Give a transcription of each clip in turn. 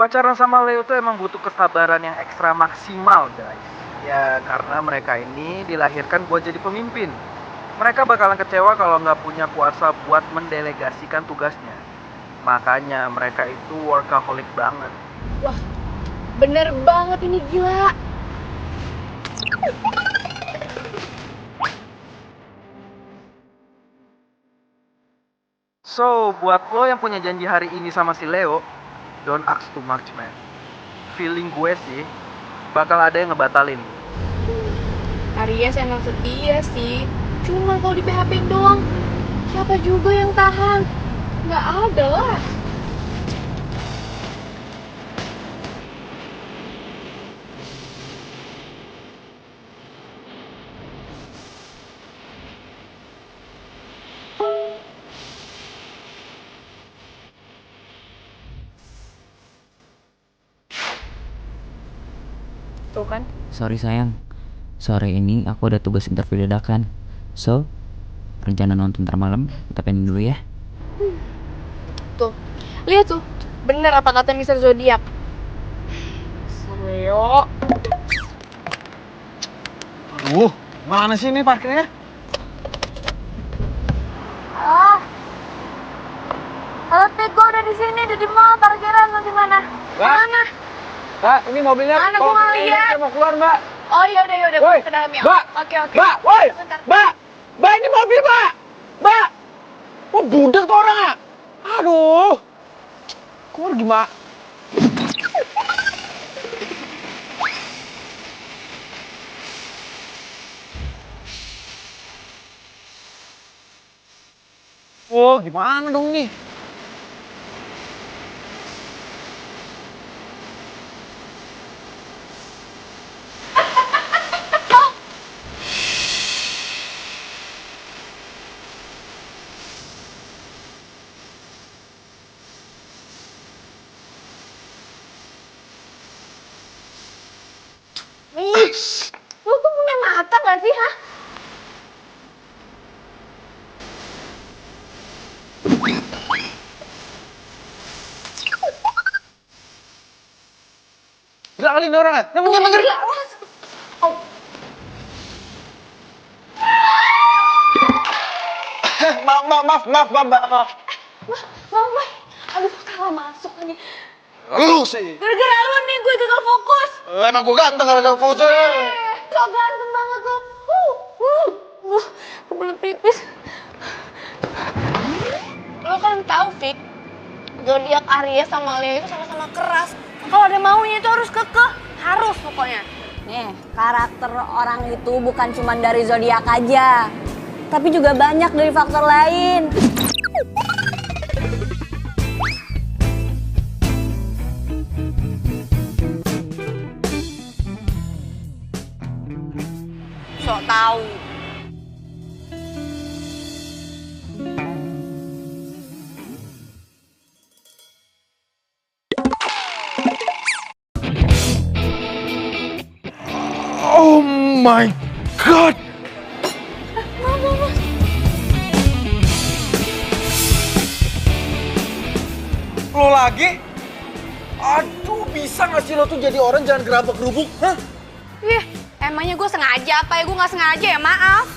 Pacaran sama Leo tuh emang butuh kesabaran yang ekstra maksimal, guys. Ya, karena mereka ini dilahirkan buat jadi pemimpin. Mereka bakalan kecewa kalau nggak punya kuasa buat mendelegasikan tugasnya. Makanya mereka itu workaholic banget. Wah, bener banget ini, gila. So, buat lo yang punya janji hari ini sama si Leo, don't ask too much, man. Feeling gue sih, bakal ada yang ngebatalin. Aries emang setia sih. Cuma kalau di PHP doang, siapa juga yang tahan? Nggak ada lah. Tuh kan? Sorry sayang, sore ini aku ada tugas interview dadakan. So, rencana nonton ntar malam, kita pengen dulu ya. Tuh, lihat tuh. Bener apa kata Mr. Zodiac? Leo. Mana sih ini parkirnya? Halo Pit, gue udah di sini, udah di mall parkiran. Lo di mana? Mana? Mbak, ini mobilnya. Mana gua nggak lihat. Saya mau keluar, Mbak. Oh iya udah Woi, gue ke dalam ya. Mbak. Oke. Mbak, woi. Bentar. Mbak, ini mobil, Mbak. Mbak. Wah, budak tuh orang, ah. Aduh. Keluar gimana? Wah, gimana dong nih? Lu tuh punya mata gak sih, ha? Gila kali ini orang, ah. Bener. Oh, Maaf, Mbak. Mama. Aduh, salah masuk lagi. Lu sih. Gara-gara lu nih gue gagal fokus. Emang gue ganteng kalau foto. So ganteng banget lu. Kebelet pipis. Lo kan tahu, Fik. Zodiak Aries sama Leo itu sama-sama keras. Kalau ada maunya itu harus kekeh. Harus pokoknya. Nih, karakter orang itu bukan cuma dari zodiak aja, tapi juga banyak dari faktor lain. Sok tahu. Oh my god. Lo lagi? Aduh, bisa gak sih lo tuh jadi orang jangan gerabak gerubuk? Hah? Ih, emangnya gue sengaja apa ya? Gue nggak sengaja ya, maaf.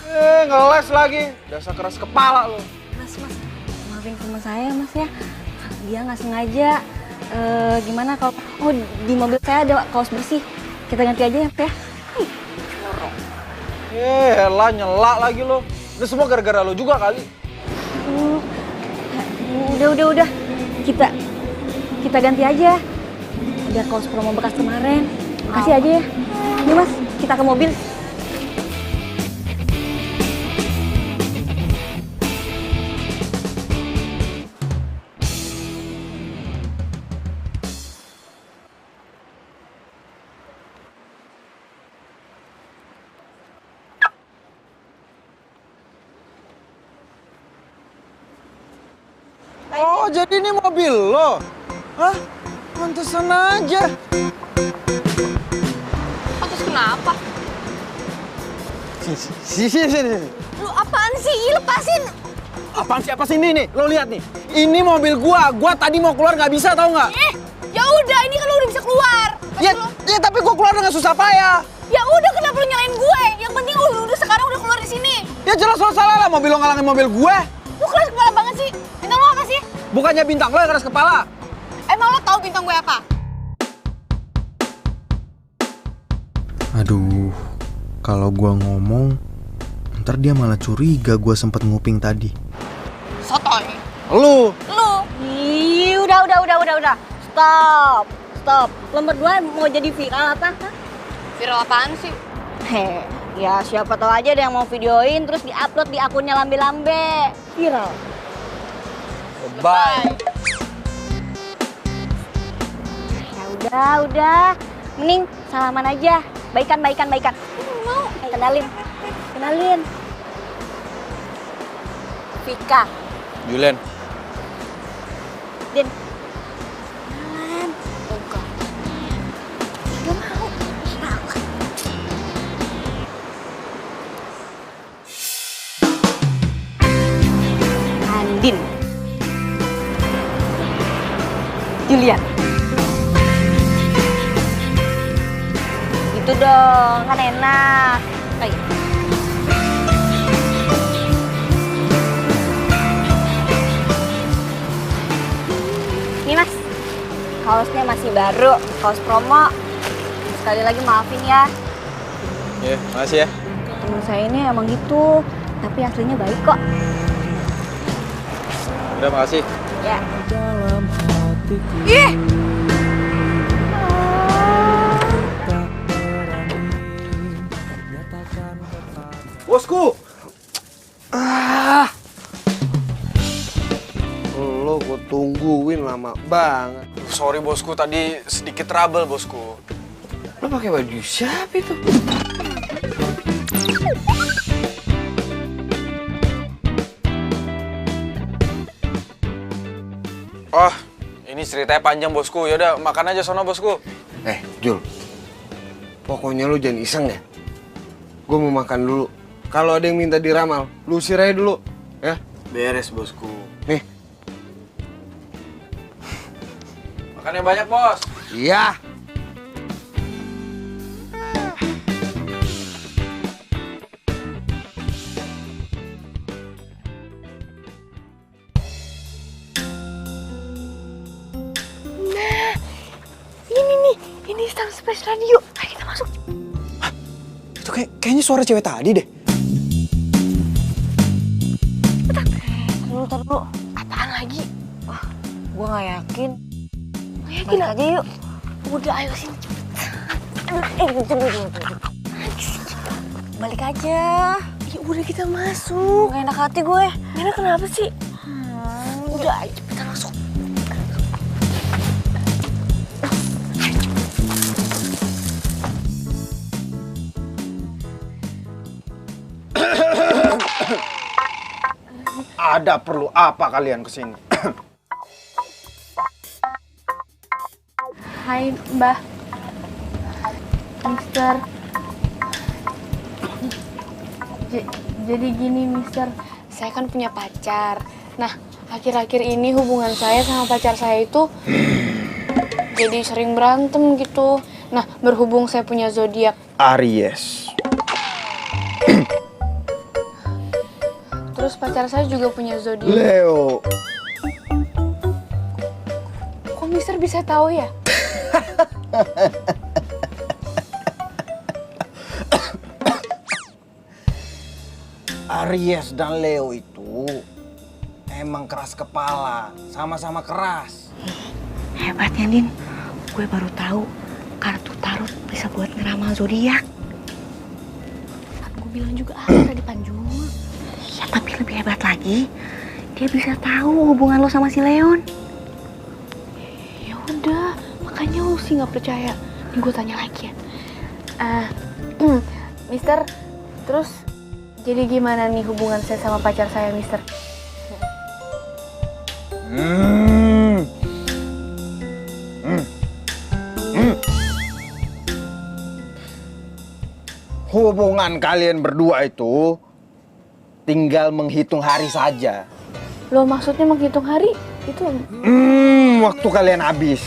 Ngeles lagi. Dasar keras kepala lo. Mas, maafin teman saya mas ya, dia nggak sengaja. Gimana kalau, di mobil saya ada kaos bersih, kita ganti aja ya, Pak ya? Elah, nyelak lagi lo. Ini semua gara-gara lo juga kali. Udah, kita ganti aja. Ada kaos promo bekas kemarin, kasih aja ya. Ini mas, kita ke mobil. Oh, jadi ini mobil lo? Hah? Pantesan aja. Terus kenapa? Sini. Lu apaan sih? Lepasin! Apaan sih? Apa sih ini nih? Lo lihat nih. Ini mobil gua tadi mau keluar nggak bisa, tau nggak? Ya udah, ini kan lo udah bisa keluar. Ya tapi gue keluar dengan susah payah. Ya udah, kenapa lo nyalain gue? Yang penting lo udah sekarang udah keluar di sini. Ya jelas lo salah lah, mobil lo ngalangin mobil gue. Lo keras kepala banget sih. Bintang lo apa sih? Bukannya bintang lo yang keras kepala. Emang lo tahu bintang gue apa? Aduh, kalau gua ngomong, ntar dia malah curiga gua sempet nguping tadi. Sotoy. Lu? Ih, udah. Stop. Lo berdua mau jadi viral apa? Hah? Viral apaan sih? Ya siapa tahu aja ada yang mau videoin terus diupload di akunnya lambe-lambe. Viral. Bye. Ya udah. Mending salaman aja. Baikan. Mau. Kenalin. Vika. Julen. Din. Kenalan. Enggak. Gak mau. Andin. Julian. Itu dong, kan enak. Ayo. Nih mas, kaosnya masih baru, kaos promo. Sekali lagi maafin ya. Ya, makasih ya. Temen saya ini emang gitu, tapi aslinya baik kok. Udah, makasih. Ya. Ih! Bosku. Lo gue tungguin lama banget. Sorry bosku, tadi sedikit trouble bosku. Lo pakai baju siapa itu? Oh, ini ceritanya panjang bosku. Yaudah, makan aja sono bosku. Jul, pokoknya lo jangan iseng ya. Gue mau makan dulu. Kalau ada yang minta diramal, lu usir aja dulu, ya. Beres bosku. Nih. Makan yang banyak bos. Iya. Ini Star Space Radio. Ayo kita masuk. Itu kayaknya suara cewek tadi deh. Ntar dulu. Apaan lagi? Gue gak yakin. Yakin Balik aja yuk. Udah, ayo sini. Balik aja. Ya udah, kita masuk. Gak enak hati gue. Nena kenapa sih? Udah, ayo cepetan masuk. Ada perlu apa kalian kesini? Hai, Mbah. Mister. Jadi gini, Mister. Saya kan punya pacar. Nah, akhir-akhir ini hubungan saya sama pacar saya itu jadi sering berantem gitu. Nah, berhubung saya punya zodiak Aries. terus pacar saya juga punya zodiak. Leo. Kok Mister bisa tahu ya? Aries dan Leo itu emang keras kepala, sama-sama keras. Hebatnya, Din. Gue baru tahu kartu tarot bisa buat ngeramal zodiak. Kan gue bilang juga ada di Panjul. Ya, tapi lebih hebat lagi, dia bisa tahu hubungan lo sama si Leon. Ya udah, makanya lu sih nggak percaya. Nih gue tanya lagi ya. Mister, terus jadi gimana nih hubungan saya sama pacar saya, Mister? Hubungan kalian berdua itu tinggal menghitung hari saja. Lo maksudnya menghitung hari? Itu Waktu kalian habis.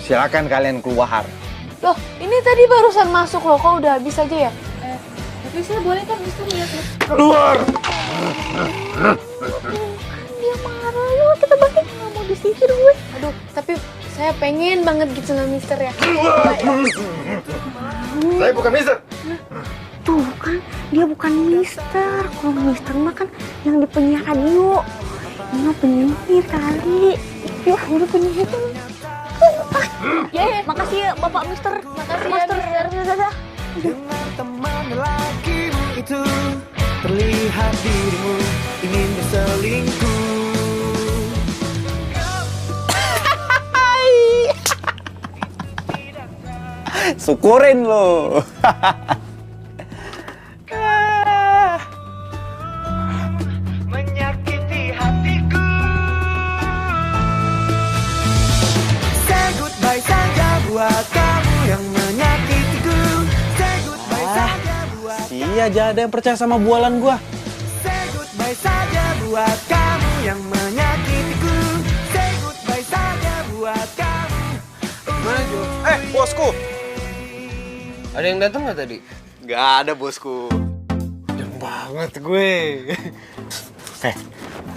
silakan kalian keluar. Loh, ini tadi barusan masuk loh, kok udah habis aja ya? Tapi saya boleh kan Mister lihat? Keluar! Dia marah, yuk kita balik. Nggak mau disihir gue. Aduh, tapi saya pengen banget gitu sama Mister ya. Saya bukan Mister. Tuh kan, dia bukan Mister. Kalau Mister mah kan yang di penyiar radio. Ini mah penyihir kali. Yuk, udah penyihir. Ya, makasih ya Bapak Mister. Makasih ya, Mister. Mister. Dadah. Dengar teman lelakimu itu, terlihat dirimu ingin berselingkuh. Syukurin lo. Menyakiti hatiku. Say goodbye saja buat kamu yang menyakitiku. Say goodbye saja buat. Iya, aja ada yang percaya sama bualan gua. Say goodbye saja buat kamu yang menyakitiku. Say goodbye saja buat kamu. Bosku. Ada yang datang nggak tadi? Nggak ada, bosku. Jam banget gue.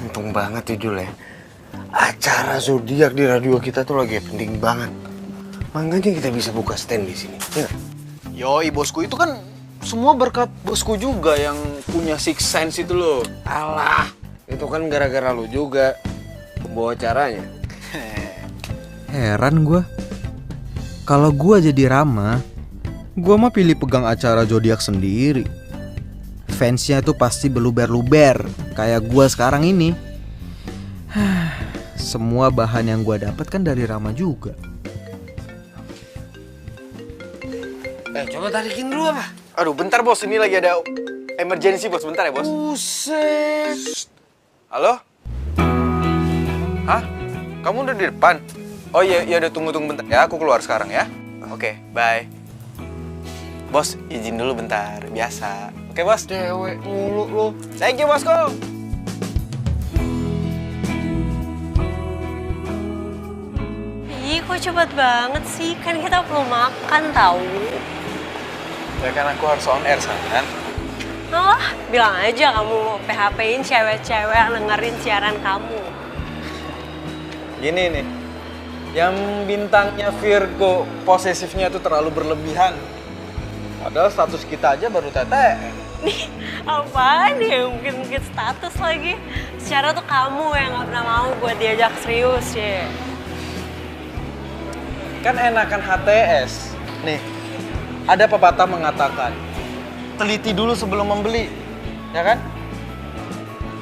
Untung banget ya, Jul ya. Acara zodiak di radio kita tuh lagi penting banget. Makanya kita bisa buka stand di sini. Ya. Yoi, bosku, itu kan semua berkat bosku juga yang punya six sense itu loh. Alah, itu kan gara-gara lu juga pembawa acaranya. Heran gue. Kalau gue jadi Rama, gue mah pilih pegang acara zodiak sendiri. Fansnya tuh pasti beluber-luber kayak gue sekarang ini. Semua bahan yang gue dapat kan dari Rama juga. Coba tarikin dulu apa? Aduh, bentar bos, ini lagi ada emergency bos, bentar ya bos. Buset. Halo? Hah? Kamu udah di depan? Oh iya, udah tunggu bentar ya, aku keluar sekarang ya. Oke, bye. Bos, izin dulu bentar, biasa. Oke bos? Cewek mulu lu. Thank you bosku. Ih, kok cepet banget sih? Kan kita perlu makan tahu. Ya kan aku harus on air kan? Oh, bilang aja kamu PHP-in cewek-cewek yang dengerin siaran kamu. Gini nih, yang bintangnya Virgo posesifnya tuh terlalu berlebihan. Padahal status kita aja baru TTM. Nih, apaan ya? Mungkin status lagi. Secara tuh kamu yang gak pernah mau buat diajak serius ya. Kan enakan HTS. Nih, ada pepatah mengatakan, teliti dulu sebelum membeli, ya kan?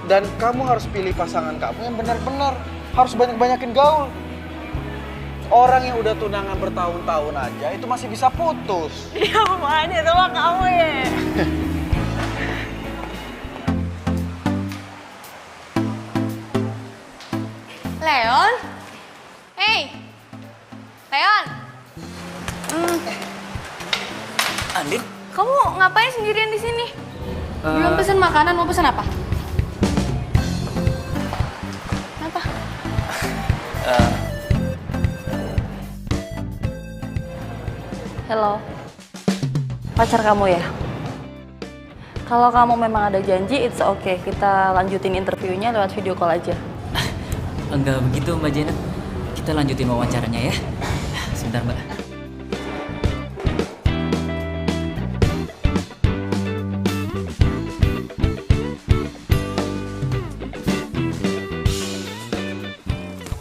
Dan kamu harus pilih pasangan kamu yang benar-benar, harus banyak-banyakin gaul. Orang yang udah tunangan bertahun-tahun aja itu masih bisa putus. Ya apaan itu mah kamu ya? Leon? Hey! Leon! Andin? Kamu ngapain sendirian di sini? Belum pesen makanan, mau pesen apa? Apa? Halo. Pacar kamu ya? Kalau kamu memang ada janji, it's okay. Kita lanjutin interviewnya lewat video call aja. Enggak begitu Mbak Janet. Kita lanjutin wawancaranya ya. Sebentar Mbak.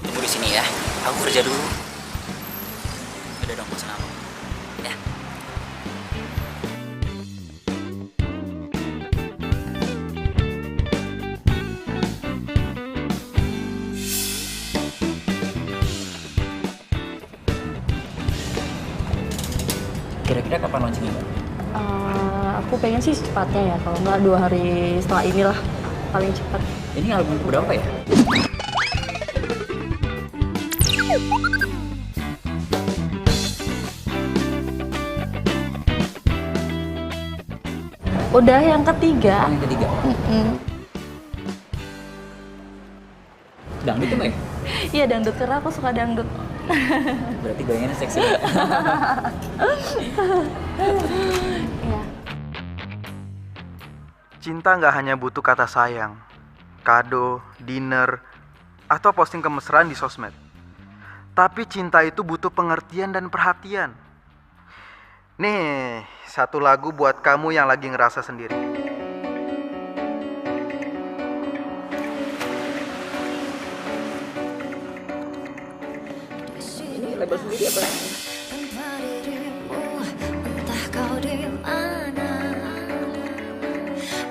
Tunggu di sini ya. Aku kerja dulu. Udah dong pesan apa? Ya. Kira-kira kapan launchingnya Mbak? Aku pengen sih secepatnya ya, kalau nggak 2 hari setelah inilah paling cepat. Ini album berapa ya? Udah yang ketiga. Yang ketiga. Dangdut tuh Mbak ya? Iya dangdut, karena aku suka dangdut. Berarti goyangannya seksi. Iya. Cinta nggak hanya butuh kata sayang, kado, dinner, atau posting kemesraan di sosmed. Tapi cinta itu butuh pengertian dan perhatian. Nih, satu lagu buat kamu yang lagi ngerasa sendiri. Ini label sendiri apa? Entah kau di mana,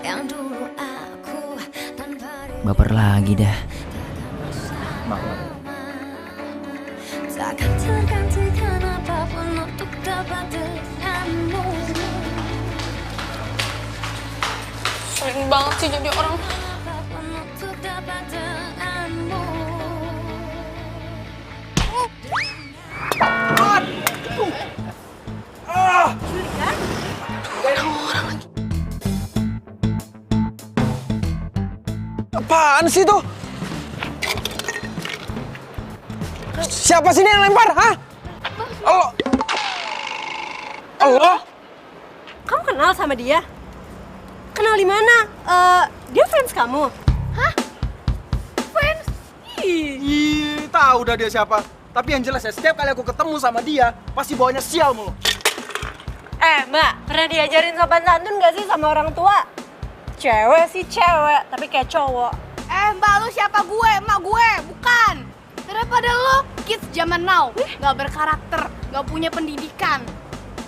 yang dulu aku tanpa Baper lagi dah. takkan tergantikan apapun untuk dapat denganmu. Sering banget sih jadi orang. Apapun untuk dapat denganmu. Apaan sih tuh? Siapa sih ini yang lempar? Hah? Allah. Allah? Kamu kenal sama dia? Kenal di mana? Dia fans kamu? Hah? Fans? Ih, tahu dah dia siapa. Tapi yang jelas ya, setiap kali aku ketemu sama dia, pasti bawanya sial mulu. Mbak, pernah diajarin sopan santun gak sih sama orang tua? Cewek sih cewek, tapi kayak cowok. Mbak, lu siapa gue? Emak gue, bukan. Daripada lo kids zaman now, gak berkarakter, gak punya pendidikan.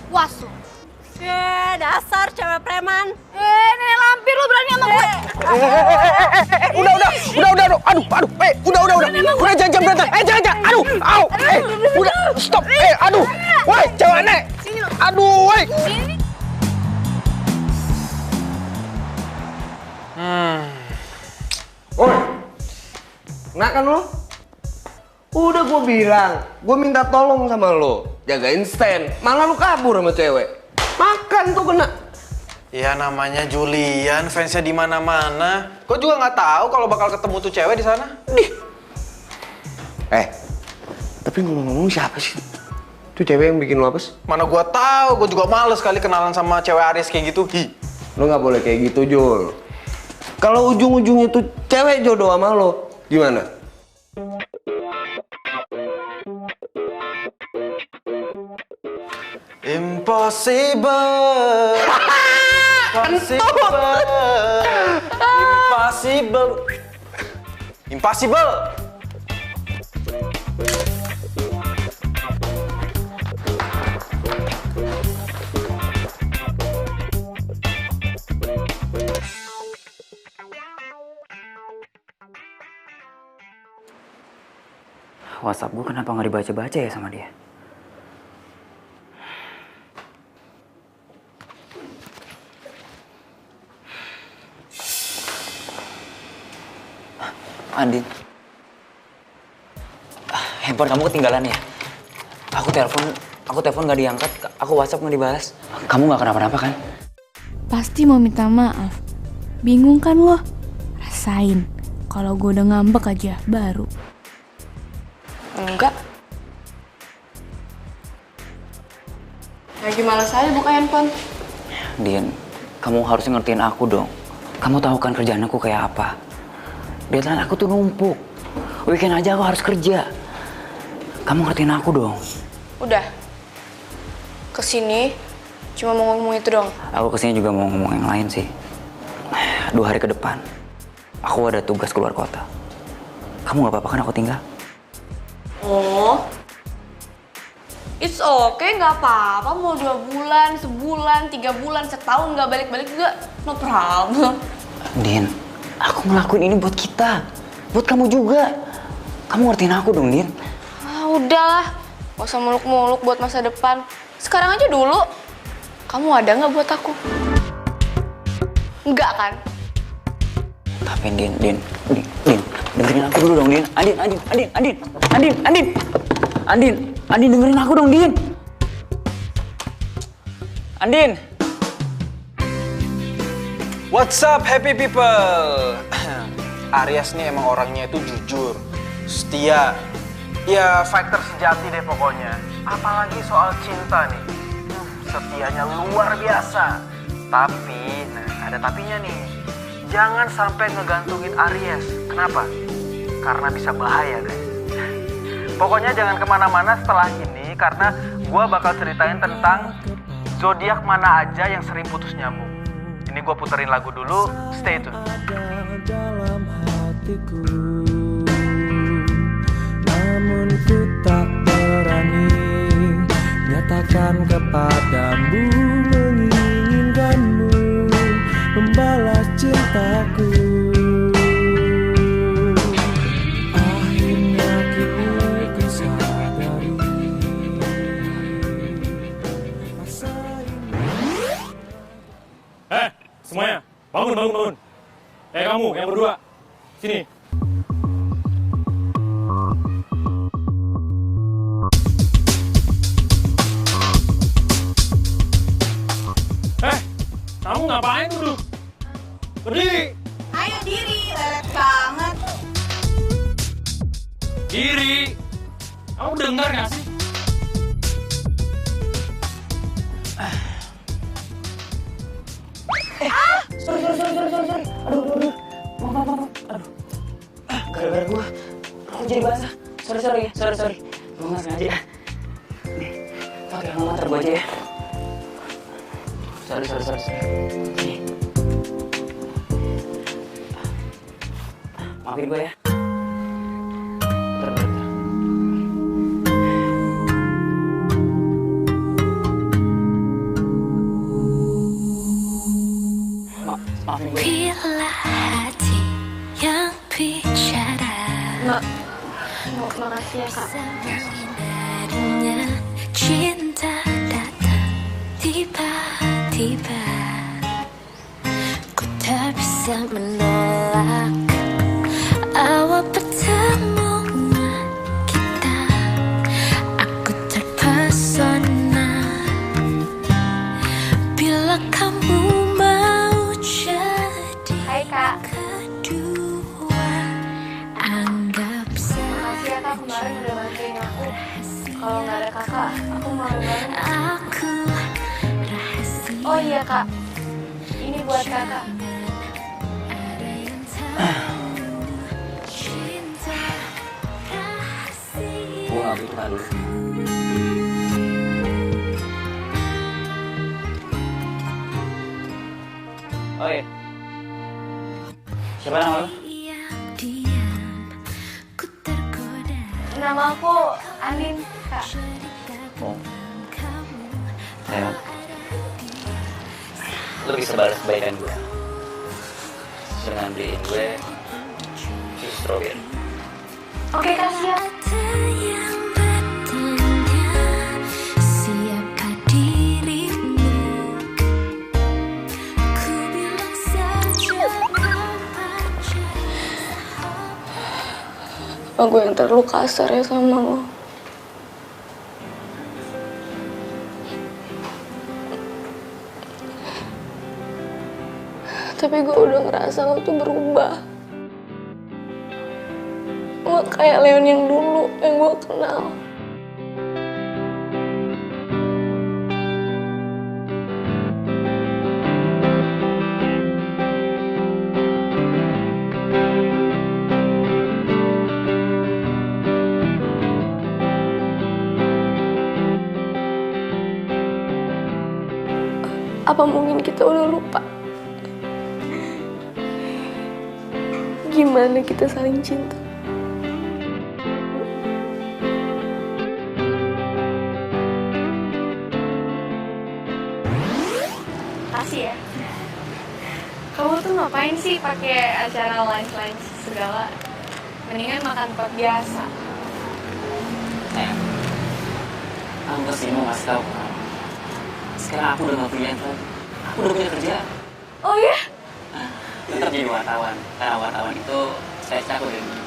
Was lo. Dasar cewek preman. Nenek lampir lu berani sama gue. Udah, aduh, udah, jangan berantem, jangan, aduh, udah, stop, aduh, woi, cewek aneh, aduh, woi. Oi, kena kan lo? Udah gue bilang, gue minta tolong sama lo, jagain stand, malah lo kabur sama cewek. Makan tuh kena. Ya namanya Julian, fansnya di mana-mana. Kok juga nggak tahu kalau bakal ketemu tuh cewek di sana? Tapi ngomong-ngomong siapa sih? Tuh cewek yang bikin lo apes? Mana gua tahu, gua juga males kali kenalan sama cewek Aries kayak gitu. Lo nggak boleh kayak gitu, Jul. Kalau ujung-ujungnya tuh cewek jodoh sama lo, gimana? Impossible. Impossible. WhatsApp gue kenapa nggak dibaca-baca ya sama dia? Andin, handphone kamu ketinggalan ya? Aku telepon nggak diangkat, aku WhatsApp nggak dibalas. Kamu nggak kenapa-napa kan? Pasti mau minta maaf. Bingung kan lo? Rasain. Kalau gue udah ngambek aja, baru. Enggak. Lagi malas aja buka handphone. Din, kamu harusnya ngertiin aku dong. Kamu tahu kan kerjaan aku kayak apa? Deadline aku tuh numpuk. Weekend aja aku harus kerja. Kamu ngertiin aku dong. Udah. Kesini cuma mau ngomong itu dong. Aku kesini juga mau ngomong yang lain sih. 2 hari ke depan, aku ada tugas keluar kota. Kamu gak apa-apa kan aku tinggal? Oh, it's okay, nggak apa-apa. Mau 2 bulan, sebulan, 3 bulan, setahun nggak balik-balik juga, no problem. Din, aku ngelakuin ini buat kita, buat kamu juga. Kamu ngertiin aku dong, Din. Udahlah, gak usah muluk-muluk buat masa depan. Sekarang aja dulu. Kamu ada nggak buat aku? Enggak kan? Tapi Din, dengerin aku dulu dong, Din. Andin, dengerin aku dong, Din. Andin. What's up, happy people? Aries nih emang orangnya itu jujur, setia, Ya fighter sejati deh pokoknya. Apalagi soal cinta nih. Setianya luar biasa. Tapi, nah ada tapinya nih. Jangan sampai ngegantungin Aries. Kenapa? Karena bisa bahaya guys. Pokoknya jangan kemana-mana setelah ini karena gue bakal ceritain tentang zodiak mana aja yang sering putus nyambung. Ini gue puterin lagu dulu, stay tune. Dalam hatiku, namun ku tak berani nyatakan kepadamu, menginginkanmu membalas cintaku. Akhirnya kini ku sadari masa ini. Semuanya, bangun. Kamu, yang berdua, sini. Kamu ngapain duduk? Berdiri. Ayo diri, lelet banget. Diri. Kamu dengar gak sih? Sorry. Aduh. Maaf. Aduh. Gara-gara gua jadi basah. Sorry. Gua nggak sengaja. Nih, pakai hang motor gua aja ya. Sorry. Nih. Maafin gua ya. Bentar. Maafin gue. Bila hati yang bicara, Makasih ya kak. darinya cinta datang tiba-tiba. Ku tak bisa menolak awal pertemuan kita. Aku terpesona bila kamu mau jadi kedua. Anggap Makasih ya kak kemarin udah bantuin aku. Kalau nggak ada kakak, aku malu banget. aku rahasia. Oh iya kak, ini buat kakak. Cinta rahasia. Gua nggak butuh dulu. Oh iya. Siapa nama lu? Diam, ku tergoda. Nama aku Anin kak. Oh. Ayo. Lu bisa balas kebaikan gue dengan beliin gue susu strawberry. Oke kak siap. Ada yang bertanya siapa dirimu. Ku bilang saja kau pacar. Aku yang terlalu kasar ya sama lo. Tapi gue udah ngerasa lo tuh berubah. Lo kayak Leon yang dulu, yang gue kenal. Apa mungkin kita udah lupa? Gimana kita saling cinta? Makasih ya. Kamu tuh ngapain sih pakai acara lunch segala? Mendingan makan tempat biasa. Aku kesini mau ngasih tau kamu. Sekarang aku udah gak freelance lagi. Aku udah punya kerja. Oh ya? Tetap jadi wartawan. Karena wartawan itu saya aku dari dulu.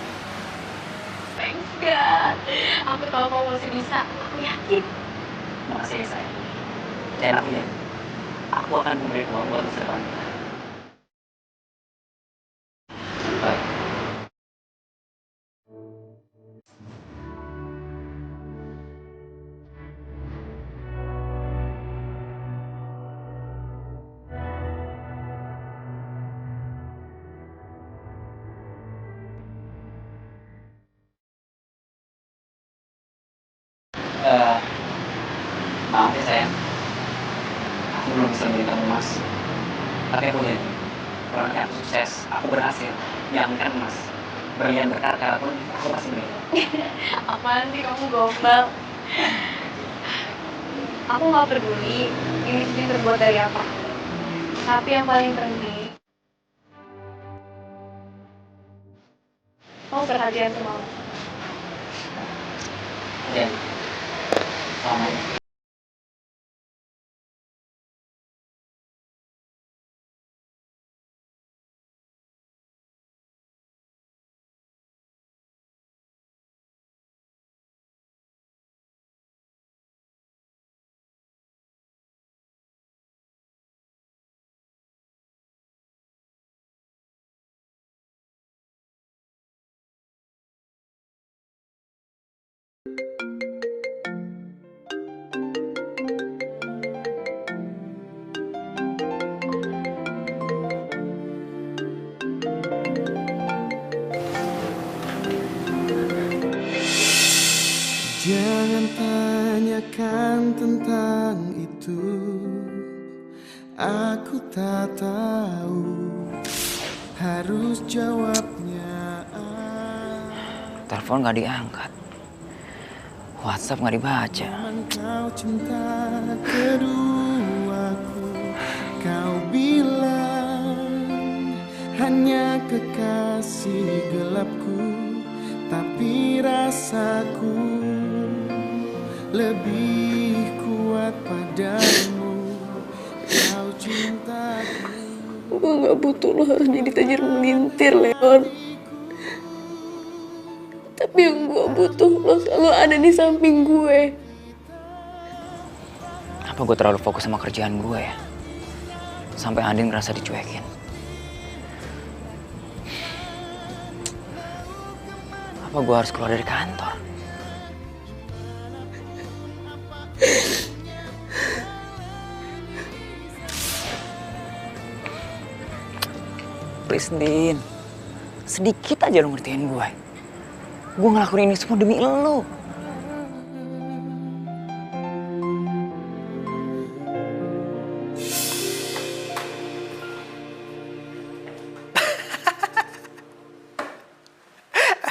Thank God. Aku tahu kamu masih bisa. Aku yakin. Makasih ya sayang. Dan aku ya, aku akan memberi uang buat masa depan kita. Bye. Maaf ya sayang, aku belum bisa beli kamu emas. Tapi aku janji, kalau nanti aku sukses, aku berhasil nyamkan emas. Berlian berkarat pun aku pasti beli. Apaan sih kamu gombal? Aku nggak peduli ini terbuat dari apa. Tapi yang paling penting, kamu perhatian sama aku. Ya. Selamat. Jangan tanyakan tentang itu, aku tak tahu harus jawabnya. Telepon nggak diangkat, WhatsApp nggak dibaca. Kau cinta keduaku, kau bilang hanya kekasih gelapku, tapi rasaku lebih kuat padamu. Kau cintaku. Gue nggak butuh lo harus jadi tajir melintir, Leon. Tapi yang gue butuh lo selalu ada di samping gue. Apa gue terlalu fokus sama kerjaan gue ya? Sampai Andin ngerasa dicuekin. Apa gue harus keluar dari kantor? Please, Din. Sedikit aja lo ngertiin gue. Gue ngelakuin ini semua demi lo.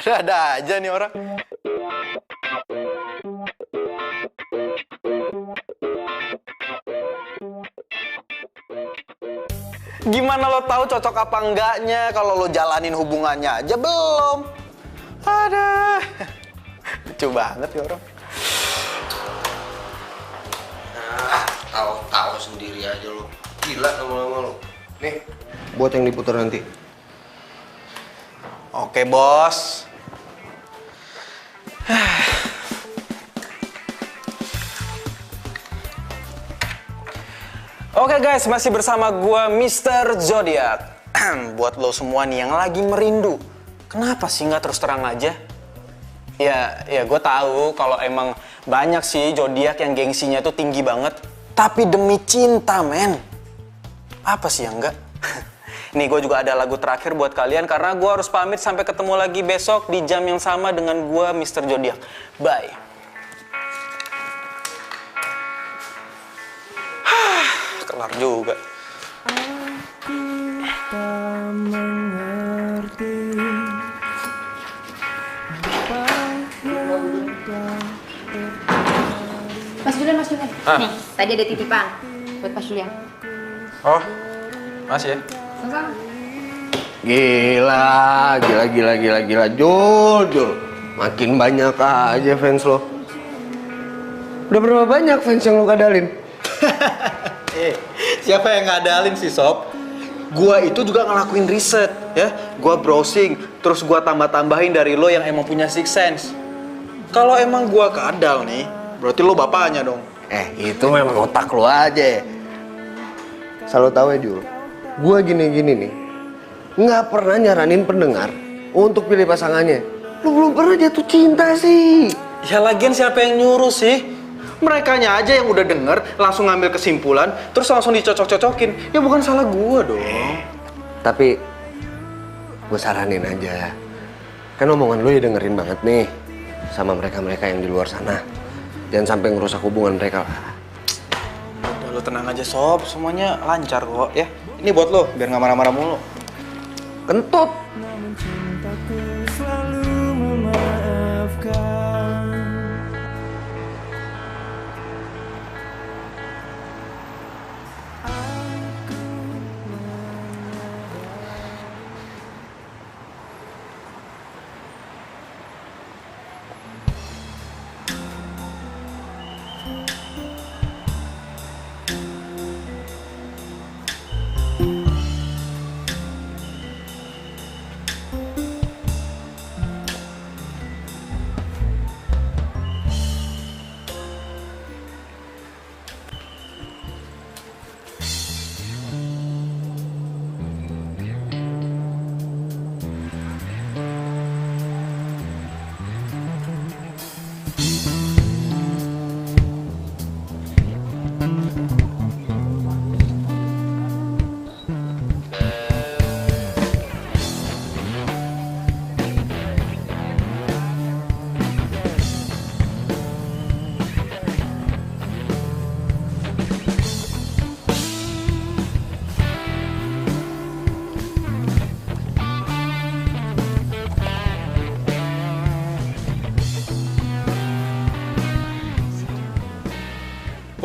Ada aja nih orang. Gimana lo tahu cocok apa enggaknya kalau lo jalanin hubungannya aja belum? Ada. Lucu banget ya orang. Tahu sendiri aja lo. Gila lama-lama lo. Nih, buat yang diputar nanti. Oke, bos. Oke guys, masih bersama gua Mr. Zodiac. Buat lo semua nih yang lagi merindu, kenapa sih nggak terus terang aja? Ya gue tahu kalau emang banyak sih Zodiac yang gengsinya tuh tinggi banget. Tapi demi cinta, men. Apa sih yang enggak? Nih gue juga ada lagu terakhir buat kalian karena gue harus pamit sampai ketemu lagi besok di jam yang sama dengan gue Mr. Zodiac. Bye. Kelar juga. Mas Julian. Nih, tadi ada titipan buat Mas Julian. Oh, masih ya? Sama-sama. Gila. Jul. Makin banyak aja fans lo. Udah berapa banyak fans yang lo kadalin? Siapa yang ngadalin sih, Sob? Gua itu juga ngelakuin riset, ya. Gua browsing, terus gua tambah-tambahin dari lo yang emang punya six sense. Kalau emang gua kadal nih, berarti lo bapaknya dong. Itu memang otak lo aja. Selalu tahu ya, Jul. Gua gini-gini nih, nggak pernah nyaranin pendengar untuk pilih pasangannya. Lo belum pernah jatuh cinta sih. Ya lagian siapa yang nyuruh sih? Merekanya aja yang udah denger, langsung ngambil kesimpulan, terus langsung dicocok-cocokin. Ya bukan salah gua dong. Tapi, gue saranin aja. Kan omongan lo ya dengerin banget nih sama mereka-mereka yang di luar sana. Jangan sampai ngerusak hubungan mereka lah. Udah lo tenang aja Sob, semuanya lancar kok ya. Ini buat lo, biar nggak marah-marah mulu. Kentut. Cintaku selalu memaafkan.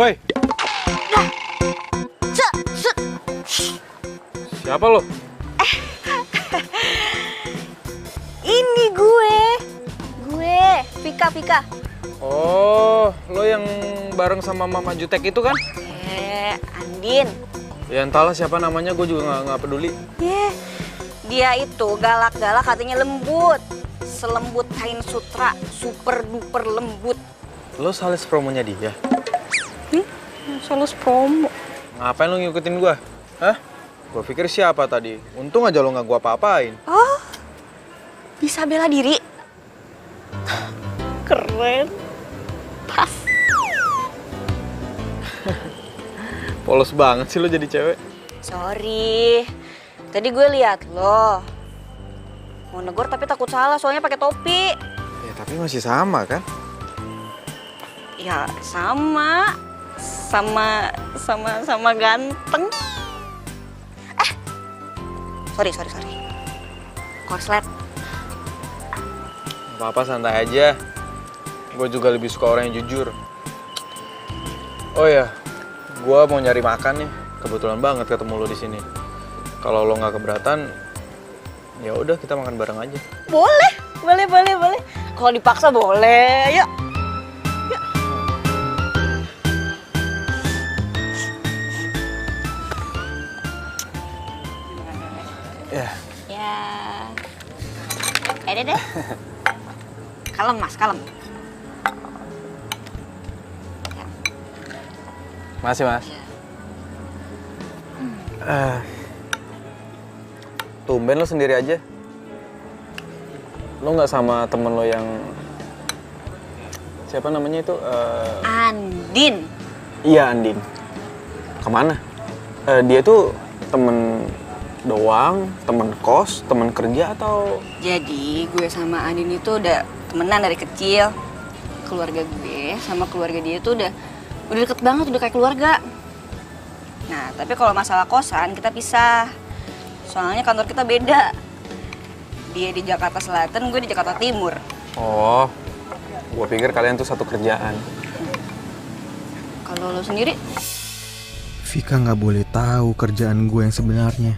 Woi. Siapa lo? Ini gue, Vika. Oh, lo yang bareng sama Mama Jutek itu kan? Andin. Ya entahlah siapa namanya, gue juga nggak peduli. Dia itu galak-galak, katanya lembut. Selembut kain sutra, super duper lembut. Lo sales promonya dia? Sales promo. Ngapain lo ngikutin gue? Hah? Gue pikir siapa tadi? Untung aja lo nggak gue apa-apain. Oh, bisa bela diri. Keren. Pas. Polos banget sih lo jadi cewek. Sorry. Tadi gue lihat lo. Mau negor tapi takut salah soalnya pakai topi. Ya tapi masih sama kan? Ya sama ganteng. Sorry. Korslet. Apa-apa santai aja. Gue juga lebih suka orang yang jujur. Oh ya, gue mau nyari makan nih. Kebetulan banget ketemu lo di sini. Kalau lo nggak keberatan, ya udah kita makan bareng aja. Boleh. Kalau dipaksa boleh. Yuk. Ya. Deh. Kalem mas, kalem. Masih mas. Tumben lo sendiri aja. Lo nggak sama temen lo yang siapa namanya itu? Andin. Iya Andin. Kemana? Dia tuh temen doang, temen kos, temen kerja atau? Jadi gue sama Andin itu udah temenan dari kecil. Keluarga gue sama keluarga dia tuh udah deket banget, udah kayak keluarga. Nah, tapi kalau masalah kosan kita pisah. Soalnya kantor kita beda. Dia di Jakarta Selatan, gue di Jakarta Timur. Oh, gue pikir kalian tuh satu kerjaan. Kalau lo sendiri? Vika nggak boleh tahu kerjaan gue yang sebenarnya.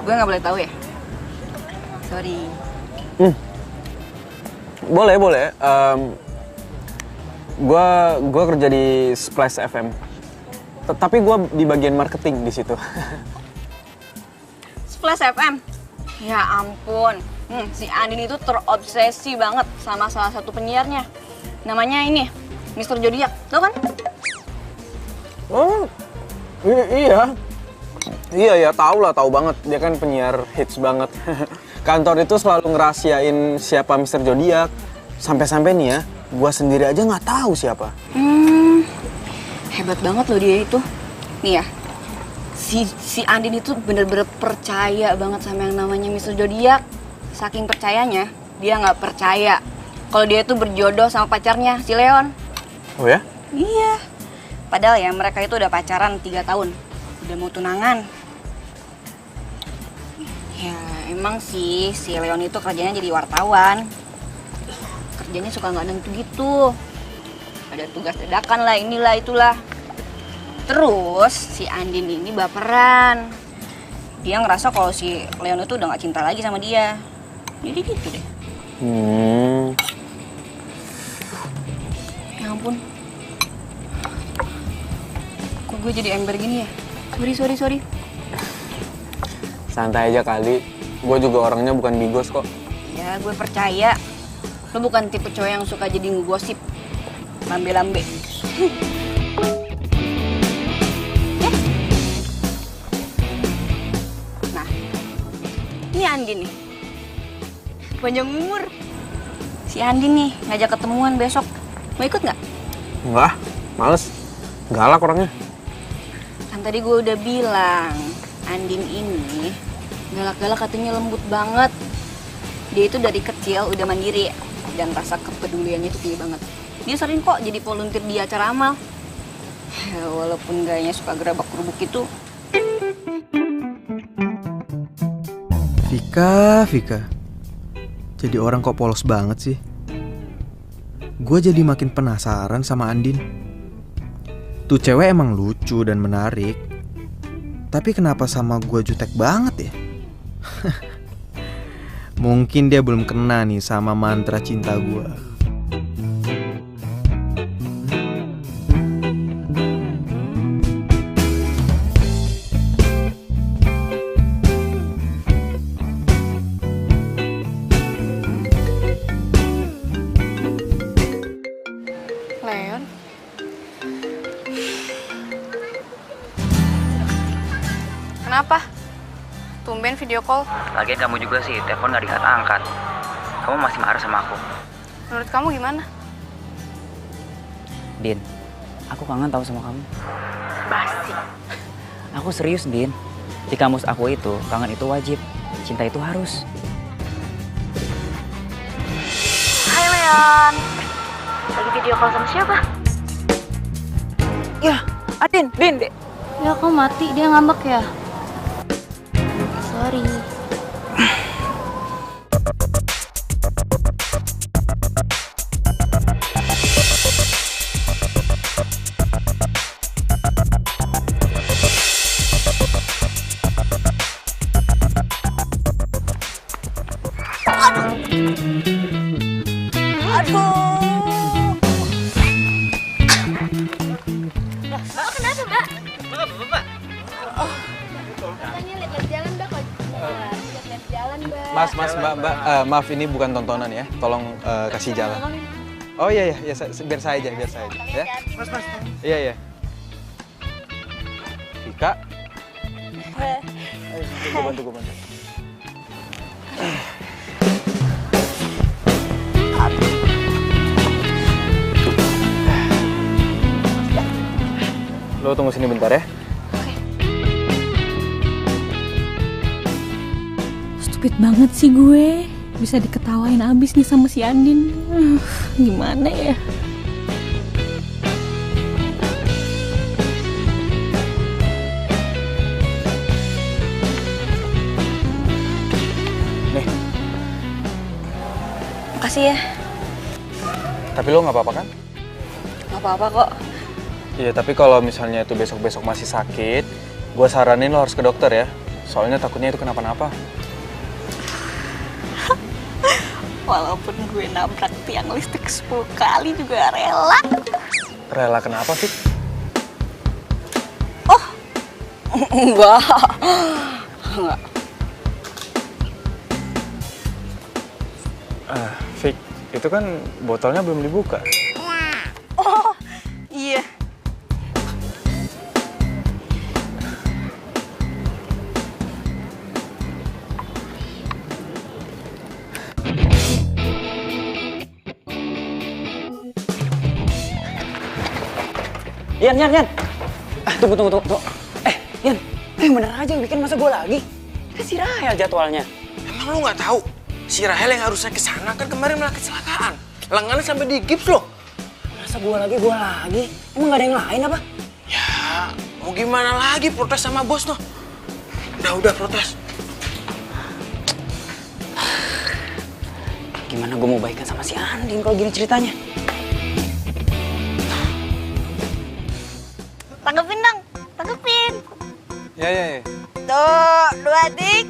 Gue nggak boleh tahu ya? Sorry. Boleh. Gue kerja di Splash FM. Tapi gue di bagian marketing di situ. Splash FM? Ya ampun. Si Andin itu terobsesi banget sama salah satu penyiarnya. Namanya ini, Mr. Zodiac. Tau kan? Oh, iya. Iya, tahu banget. Dia kan penyiar hits banget. Kantor itu selalu ngerahasiain siapa Mr. Zodiac. Sampai-sampai nih ya, gua sendiri aja nggak tahu siapa. Hebat banget loh dia itu. Nih ya, si Andin itu bener-bener percaya banget sama yang namanya Mr. Zodiac. Saking percayanya, dia nggak percaya kalau dia itu berjodoh sama pacarnya, si Leon. Oh ya? Iya. Padahal ya mereka itu udah pacaran 3 tahun. Udah mau tunangan. Ya emang sih si Leon itu kerjanya jadi wartawan. Kerjanya suka nggak nentu gitu. Ada tugas dadakan lah, inilah itulah. Terus si Andin ini baperan. Dia ngerasa kalau si Leon itu udah gak cinta lagi sama dia. Jadi gitu deh. Ya ampun. Kok gue jadi ember gini ya? Sorry. Santai aja kali. Gue juga orangnya bukan bigos kok. Ya gue percaya. Lo bukan tipe cowok yang suka jadi ngegosip. Lambe-lambe. Nah, ini Andin nih. Panjang umur. Si Andin nih ngajak ketemuan besok. Mau ikut nggak? Enggak, males. Galak orangnya. Kan tadi gue udah bilang, Andin ini galak-galak katanya lembut banget. Dia itu dari kecil udah mandiri dan rasa kepeduliannya itu tinggi banget. Dia sering kok jadi volunteer di acara amal. Ya, walaupun gayanya suka gerabak-gerubuk itu. Vika. Jadi orang kok polos banget sih. Gue jadi makin penasaran sama Andin. Tuh cewek emang lucu dan menarik. Tapi kenapa sama gue jutek banget ya? Mungkin dia belum kena nih sama mantra cinta gue. Leon? Kenapa? Tumben video call. Lagian kamu juga sih, telepon gak diangkat. Kamu masih marah sama aku. Menurut kamu gimana? Din, aku kangen tahu sama kamu. Basi. Aku serius, Din. Di kamus aku itu, kangen itu wajib. Cinta itu harus. Hai Leon. Lagi video call sama siapa? Ya, Din. Ya kok mati, dia ngambek ya? Sorry. Mbak, maaf ini bukan tontonan ya. Tolong kasih jalan. Oh iya, biar saya aja ya. Mas. Iya. Vika. Ayo, gue bantu. Lo tunggu sini bentar ya. Stupid banget sih gue. Bisa diketawain abis nih sama si Andin. Gimana ya? Nih. Makasih ya. Tapi lo nggak apa-apa kan? Gak apa-apa kok. Iya, tapi kalau misalnya itu besok-besok masih sakit, gue saranin lo harus ke dokter ya. Soalnya takutnya itu kenapa-napa. Walaupun gue nabrak tiang listrik 10 kali juga rela. Rela kenapa, Fik? Oh, enggak. Fik, itu kan botolnya belum dibuka. Oh, iya. Yan. Tunggu. Yan, Bener aja bikin masa gue lagi. Kan si Rahel jadwalnya. Emang lu nggak tahu? Si Rahel yang harusnya kesana kan kemarin malah kecelakaan. Lengannya sampai digips loh. Masa gue lagi? Emang gak ada yang lain apa? Ya, mau gimana lagi protes sama bos noh? Udah protes. Gimana gue mau baikan sama si Andin kalau gini ceritanya? Tanggepin dong, tanggepin. Ya. Tuh, 2 tik.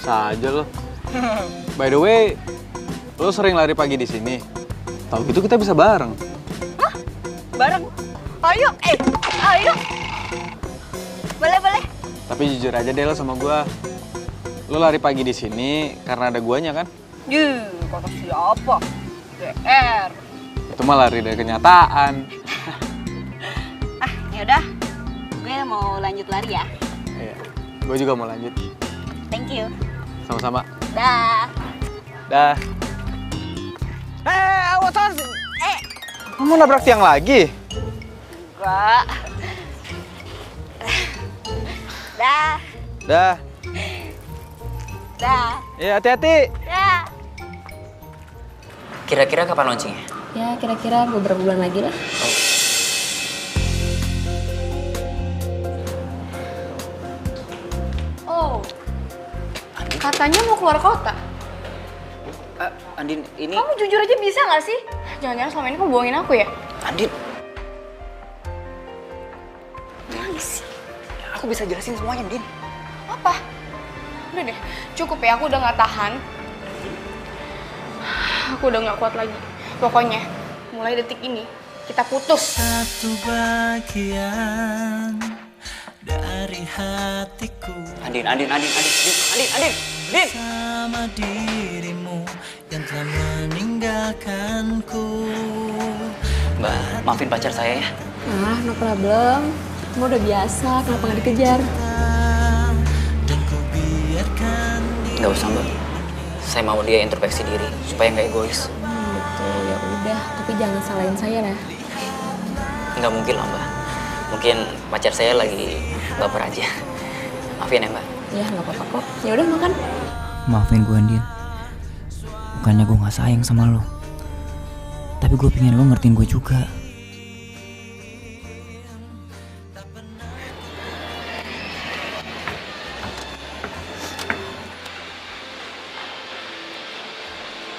Saja lo. By the way, lo sering lari pagi di sini. Tahu gitu kita bisa bareng. Hah? Bareng? Ayo, ayo. Boleh. Tapi jujur aja deh lo sama gua. Lo lari pagi di sini karena ada guanya kan? Kata siapa? GR. Itu mah lari dari kenyataan. Yaudah, gue mau lanjut lari ya. Iya, gue juga mau lanjut. Thank you. Sama-sama. Dah. Awas. Kamu nabrak tiang lagi? Enggak. Dah. Ya, hati-hati. Dah. Kira-kira kapan launchingnya? Ya kira-kira beberapa bulan lagi lah. Oh, katanya mau keluar kota. Andin, ini... Kamu jujur aja bisa nggak sih? Jangan-jangan selama ini kamu bohongin aku ya? Andin. Aku bisa jelasin semuanya, Andin. Apa? Udah deh, cukup ya, aku udah nggak tahan. Aku udah nggak kuat lagi. Pokoknya, mulai detik ini, kita putus. Satu bagian dari hatiku. Andin. Sama dirimu yang telah meninggalkanku. Mbak, maafin pacar saya ya. No problem. Kamu udah biasa, kenapa nggak dikejar? Nggak usah, Mbak. Saya mau dia introspeksi diri supaya nggak egois. Gitu, ya udah. Tapi jangan salahin saya ya. Nggak mungkin lah, Mbak. Mungkin pacar saya lagi baper aja. Maafin ya, Mbak. Ya nggak apa-apa kok. Ya udah makan. Maafin gue, Andin. Bukannya gue nggak sayang sama lo, tapi gue pengen lo ngertiin gue juga.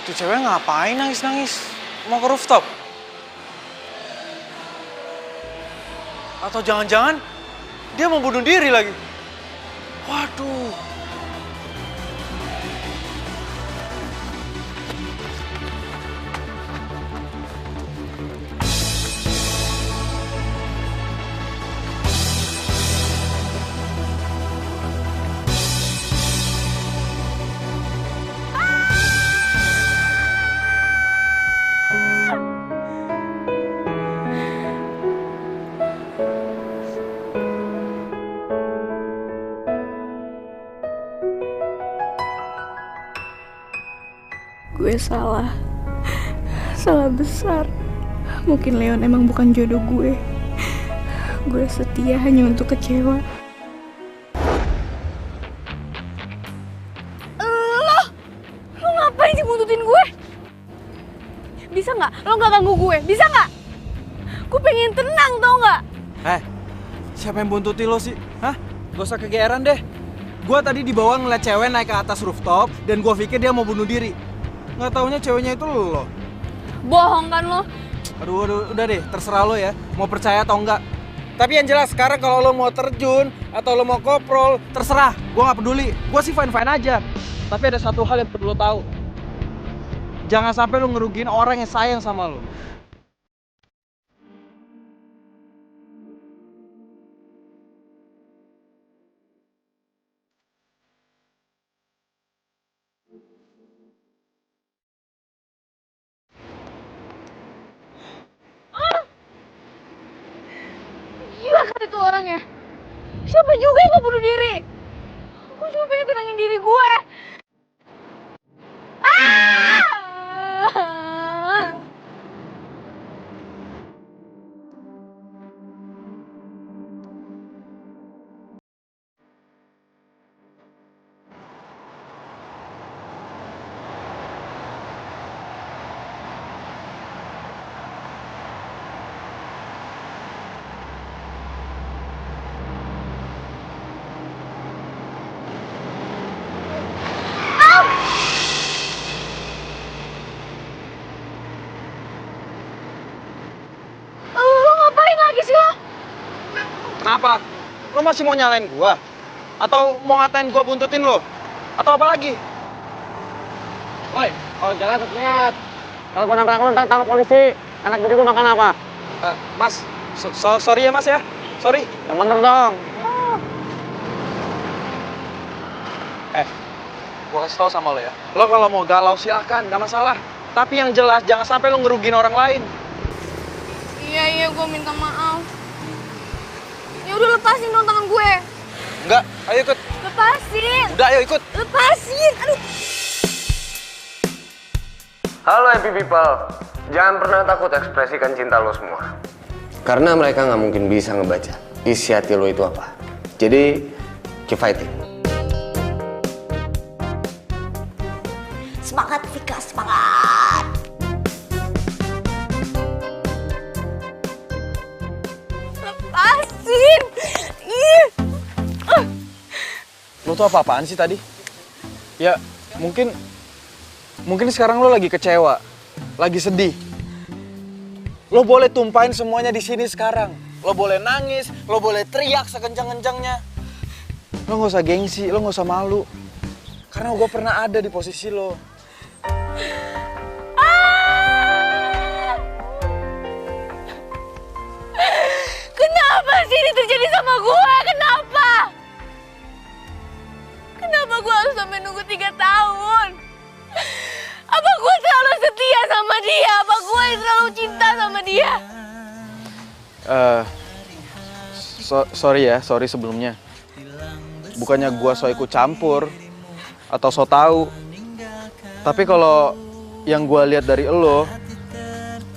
Itu cewek ngapain nangis-nangis? Mau ke rooftop? Atau jangan-jangan dia mau bunuh diri lagi? Waduh. Gue salah besar. Mungkin Leon emang bukan jodoh gue. Gue setia hanya untuk kecewa. Lo ngapain sih buntutin gue? Bisa nggak? Lo nggak ganggu gue? Bisa nggak? Gue pengen tenang, tau nggak? Siapa yang buntuti lo sih? Hah? Gak usah kegeeran deh. Gue tadi di bawah ngeliat cewek naik ke atas rooftop dan gue pikir dia mau bunuh diri. Nggak taunya ceweknya itu lo. Bohong kan lo? Aduh, udah deh, terserah lo ya. Mau percaya atau enggak. Tapi yang jelas sekarang kalau lo mau terjun atau lo mau koprol, terserah. Gue nggak peduli. Gue sih fine-fine aja. Tapi ada satu hal yang perlu lo tahu. Jangan sampai lo ngerugiin orang yang sayang sama lo. Gila kan itu orangnya. Siapa juga yang mau bunuh diri? Gue cuma pengen tenangin diri gue. Kenapa? Lo masih mau nyalain gua? Atau mau ngatain gua buntutin lo? Atau apa lagi? Woi, kalau jalan lihat. Kalau gua nabrak lo, ntar tangkap polisi. Anak bini gua makan apa? Mas, sorry ya mas ya. Sorry. Yang bener dong. Gua kasih tau sama lo ya. Lo kalau mau galau silakan, nggak masalah. Tapi yang jelas jangan sampai lo ngerugiin orang lain. Iya, gue minta maaf. Ya udah lepasin dong tangan gue. Enggak, ayo ikut. Lepasin. Udah, ayo ikut. Lepasin. Aduh. Halo happy people, jangan pernah takut ekspresikan cinta lo semua. Karena mereka nggak mungkin bisa ngebaca isi hati lo itu apa. Jadi, keep fighting. Semangat Vika, semangat. Lepasin. Ih. Lo tuh apa-apaan sih tadi? Ya, mungkin sekarang lo lagi kecewa, lagi sedih. Lo boleh tumpahin semuanya di sini sekarang. Lo boleh nangis, lo boleh teriak sekencang-kencangnya. Lo nggak usah gengsi, lo nggak usah malu. Karena gue pernah ada di posisi lo. Kenapa sih ini terjadi sama gue? Kenapa? Kenapa gue harus sampai nunggu 3 tahun? Apa gue terlalu setia sama dia? Apa gue terlalu cinta sama dia? Sorry sebelumnya. Bukannya gue so ikut campur atau so tahu. Tapi kalau yang gue lihat dari lo,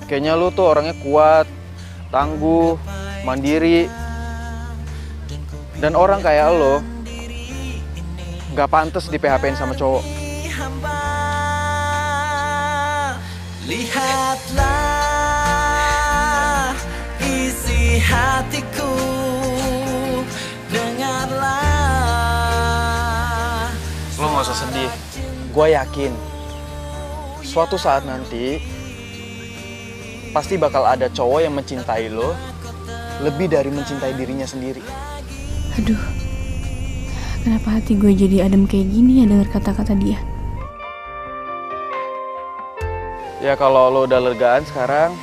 kayaknya lo tuh orangnya kuat, tangguh, mandiri. Dan orang kayak lo nggak pantas di PHP-in sama cowok. Lihatlah isi hatiku, dengarlah. Lo nggak usah sedih. Gue yakin suatu saat nanti pasti bakal ada cowok yang mencintai lo lebih dari mencintai dirinya sendiri. Aduh, kenapa hati gue jadi adem kayak gini ya dengar kata-kata dia? Ya kalau lo udah legaan sekarang,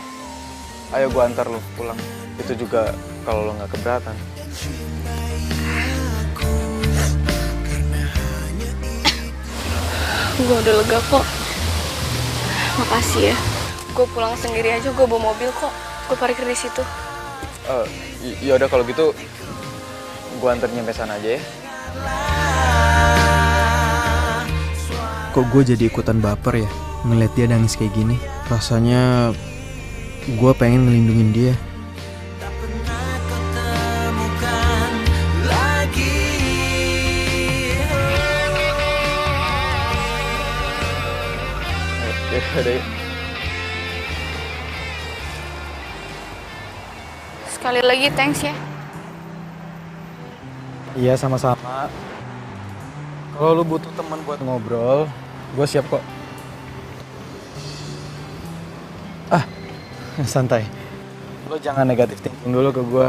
ayo gue antar lo pulang. Itu juga kalau lo nggak keberatan. Gue udah lega kok. Makasih ya. Gue pulang sendiri aja, gue bawa mobil kok. Gue parkir di situ. Ya udah kalau gitu, gue antar nyampe sana aja ya. Kok gue jadi ikutan baper ya ngeliat dia nangis kayak gini. Rasanya gue pengen ngelindungin dia. Yaudah. Sekali lagi thanks ya. Iya sama-sama. Kalau lu butuh teman buat ngobrol, gue siap kok. Santai. Lo jangan negatif thinking dulu ke gue.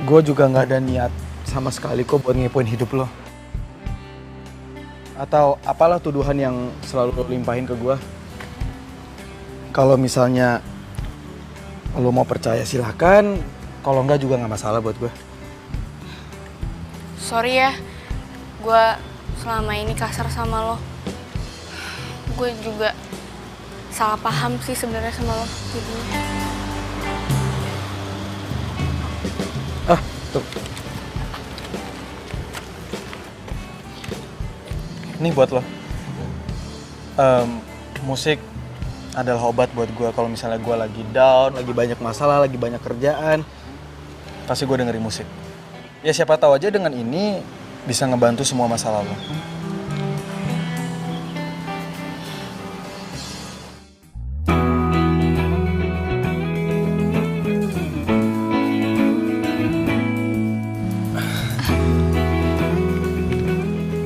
Gue juga nggak ada niat sama sekali kok buat ngepoin hidup lo. Atau apalah tuduhan yang selalu lo limpahin ke gue. Kalau misalnya lo mau percaya silahkan. Kalau enggak juga nggak masalah buat gue. Sorry ya, gue selama ini kasar sama lo. Gue juga salah paham sih sebenarnya sama lo jadinya. Tuh. Ini buat lo. Musik adalah obat buat gue kalau misalnya gue lagi down, lagi banyak masalah, lagi banyak kerjaan. Pasti gue dengerin musik. Ya siapa tahu aja dengan ini bisa ngebantu semua masalah lo.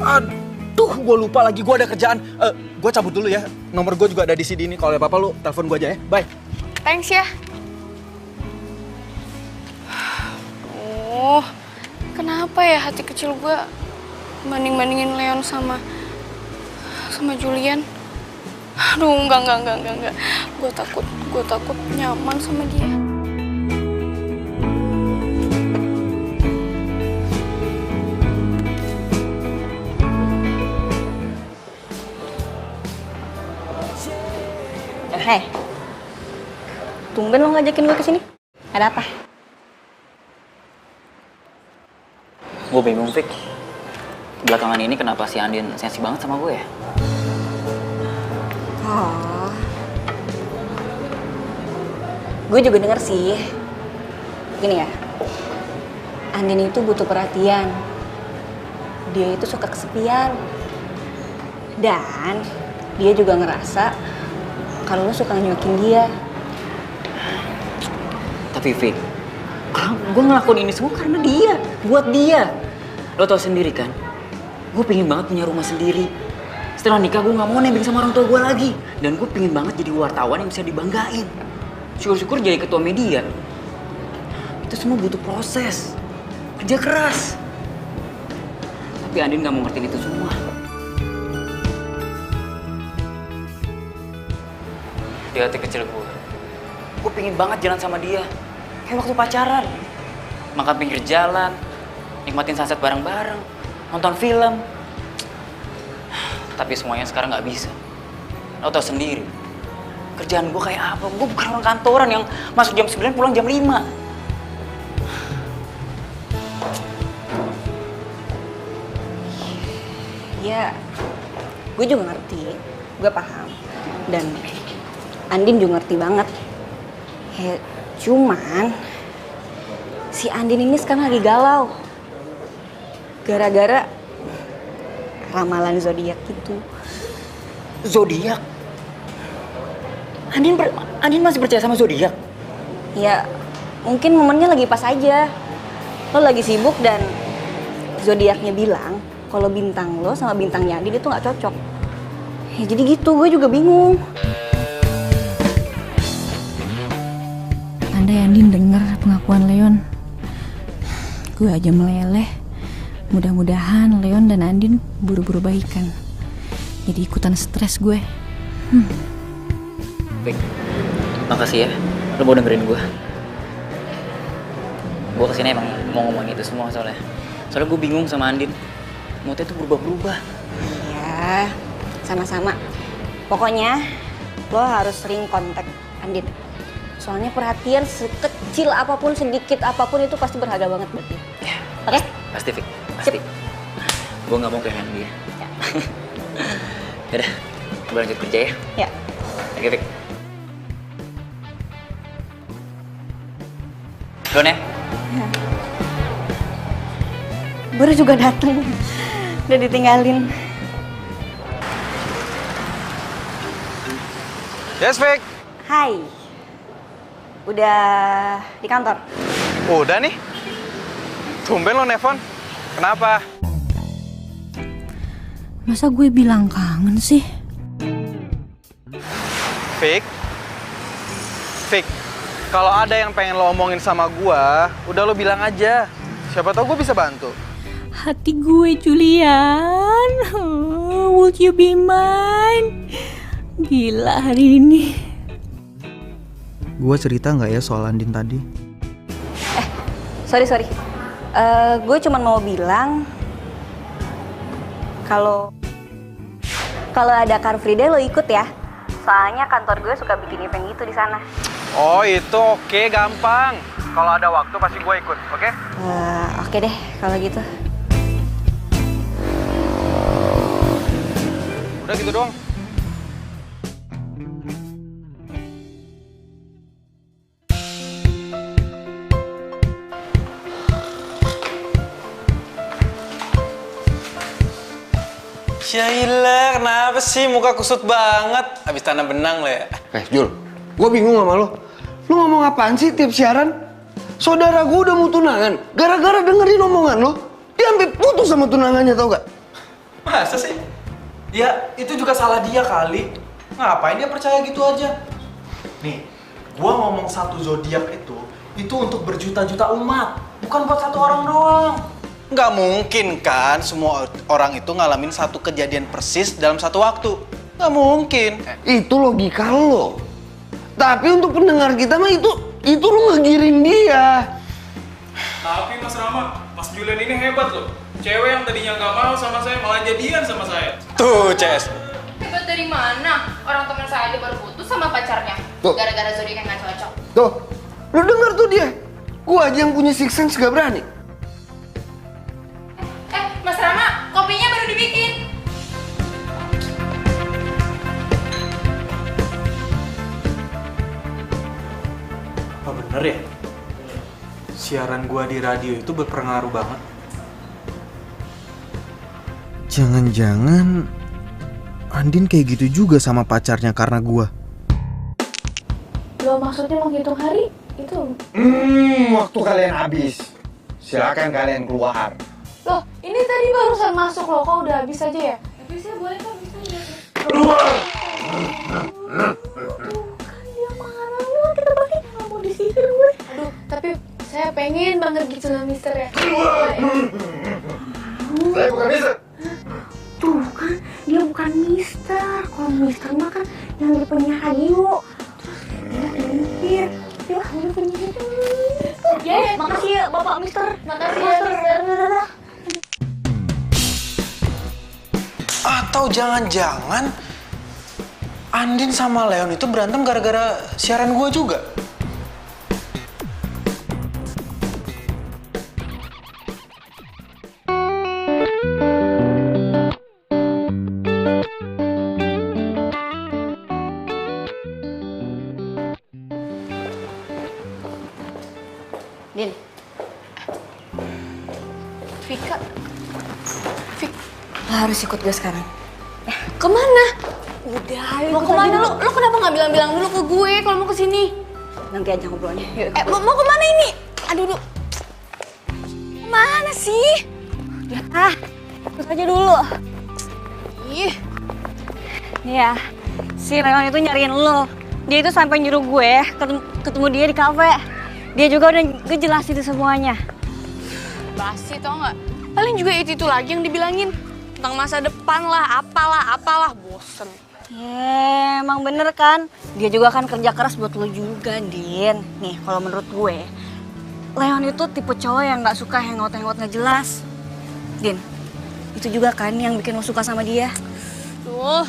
Aduh, gue lupa lagi, gue ada kerjaan. Gue cabut dulu ya. Nomor gue juga ada di CD ini. Kalau ada apa-apa lu telepon gue aja ya. Bye. Thanks ya. Aduh, kenapa ya hati kecil gue banding-bandingin Leon sama Julian? Aduh, enggak. Gue takut nyaman sama dia. Hei, tumben lo ngajakin gue kesini. Ada apa? Gue bingung, Fik. Belakangan ini kenapa si Andin sensi banget sama gue ya? Oh, gue juga denger sih. Gini ya, Andin itu butuh perhatian. Dia itu suka kesepian. Dan dia juga ngerasa kalau lo suka nyuakin dia. Tapi Fik, gue ngelakuin ini semua karena dia, buat dia. Lo tau sendiri kan, gue pengen banget punya rumah sendiri. Setelah nikah gue gak mau nebeng sama orang tua gue lagi. Dan gue pengen banget jadi wartawan yang bisa dibanggain. Syukur-syukur jadi ketua media. Itu semua butuh proses, kerja keras. Tapi Andin gak mau ngertiin itu semua. Di hati kecil gue pengen banget jalan sama dia. Kayak waktu pacaran. Makan pinggir jalan, nikmatin sunset bareng-bareng, nonton film. Tapi semuanya sekarang gak bisa. Lo tau sendiri, kerjaan gue kayak apa? Gue bukan orang kantoran yang masuk jam 9 pulang jam 5. Ya, gue juga ngerti, gue paham. Dan Andin juga ngerti banget. Ya, cuman si Andin ini sekarang lagi galau. Gara-gara ramalan zodiak gitu. Zodiak? Andin masih percaya sama zodiak? Ya, mungkin momennya lagi pas aja. Lo lagi sibuk dan zodiaknya bilang kalau bintang lo sama bintangnya Andin itu nggak cocok. Ya jadi gitu, gue juga bingung. Andai Andin dengar pengakuan Leon, gue aja meleleh. Mudah-mudahan Leon dan Andin buru-buru baikan. Jadi ikutan stres gue. Baik, makasih ya. Lo mau dengerin gue. Gue kesini emang mau ngomongin itu semua soalnya. Soalnya gue bingung sama Andin. Moodnya tuh berubah-berubah. Ya, sama-sama. Pokoknya lo harus sering kontak Andin. Soalnya perhatian sekecil apapun, sedikit apapun itu pasti berharga banget buat dia. Ya, oke? Pasti, Fik. Pasti. Gue gak mau kehilangan dia. Ya. Yaudah, gue lanjut kerja ya. Ya. Oke, Fik. Duluan ya. Baru juga dateng. Udah ditinggalin. Yes, Fik. Hai. Udah di kantor? Udah nih. Tumben lo nelfon. Kenapa? Masa gue bilang kangen sih? Fik. Fik. Kalau ada yang pengen lo omongin sama gua, udah lo bilang aja. Siapa tahu gue bisa bantu. Hati gue, Julian. Would you be mine? Gila hari ini. Gue cerita nggak ya soal Andin tadi? Sorry. Gue cuma mau bilang kalau ada Car Free Day lo ikut ya. Soalnya kantor gue suka bikin event gitu di sana. Oh itu oke, gampang. Kalau ada waktu pasti gue ikut, oke? Oke deh kalau gitu. Udah gitu doang. Syailah, kenapa sih muka kusut banget? Habis tanam benang lo ya? Jul, gue bingung sama lo. Lo ngomong apaan sih tiap siaran? Saudara gue udah mau tunangan. Gara-gara dengerin omongan lo, dia sampai putus sama tunangannya, tau gak? Masa sih? Ya, itu juga salah dia kali. Ngapain dia percaya gitu aja? Nih, gua ngomong satu zodiak itu itu untuk berjuta-juta umat, bukan buat satu orang doang. Nggak mungkin kan semua orang itu ngalamin satu kejadian persis dalam satu waktu. Nggak mungkin. Itu logika lo. Tapi untuk pendengar kita mah itu lo ngegiring dia. Tapi Mas Rama, Mas Julian ini hebat loh. Cewek yang tadinya nggak mau sama saya malah jadian sama saya. Tuh, Ces. Hebat dari mana? Orang teman saya aja baru putus sama pacarnya. Gara-gara zodiak yang nggak cocok. Tuh, lo denger tuh dia. Gua aja yang punya six sense gak berani. Mas Rama, kopinya baru dibikin. Apa bener ya? Siaran gua di radio itu berpengaruh banget. Jangan-jangan Andin kayak gitu juga sama pacarnya karena gua. Lo maksudnya menghitung hari itu? Waktu kalian habis. Silakan kalian keluar. Loh, ini tadi barusan masuk loh, kok udah habis aja ya? Habisnya boleh kan, bisa aja. Keluar! Dia marah lu, kita balik nggak mau disihir gue. Aduh, tapi saya pengen banget gitu sama Mister ya. Keluar! Saya bukan Mister. Tuh kan, dia bukan Mister. Kalau Mister mah kan yang di penyiar radio. Terus dia mikir, dia hamil penyiar. Ya, makasih ya Bapak Mister. Makasih ya Mister. Atau jangan-jangan Andin sama Leon itu berantem gara-gara siaran gue juga. Din. Vika. Lo harus ikut gue sekarang. Kemana? Udah, Mau kemana lu? Lu kenapa nggak bilang-bilang dulu ke gue kalau mau kesini? Nanti aja ngobrolnya. Yuk, mau kemana ini? Aduh, kemana sih? Ikut aja dulu. Ih, Nih ya, si Leon itu nyariin lo. Dia itu sampai nyuruh gue ketemu dia di kafe. Dia juga udah ngejelasin itu semuanya. basi tau nggak? Paling juga itu lagi yang dibilangin tentang masa depan lah, apalah, bosen. Emang bener kan? Dia juga kan kerja keras buat lo juga, Din. Nih, kalau menurut gue, Leon itu tipe cowok yang nggak suka hangout-hangout nggak jelas. Din, itu juga kan yang bikin lo suka sama dia. Tuh,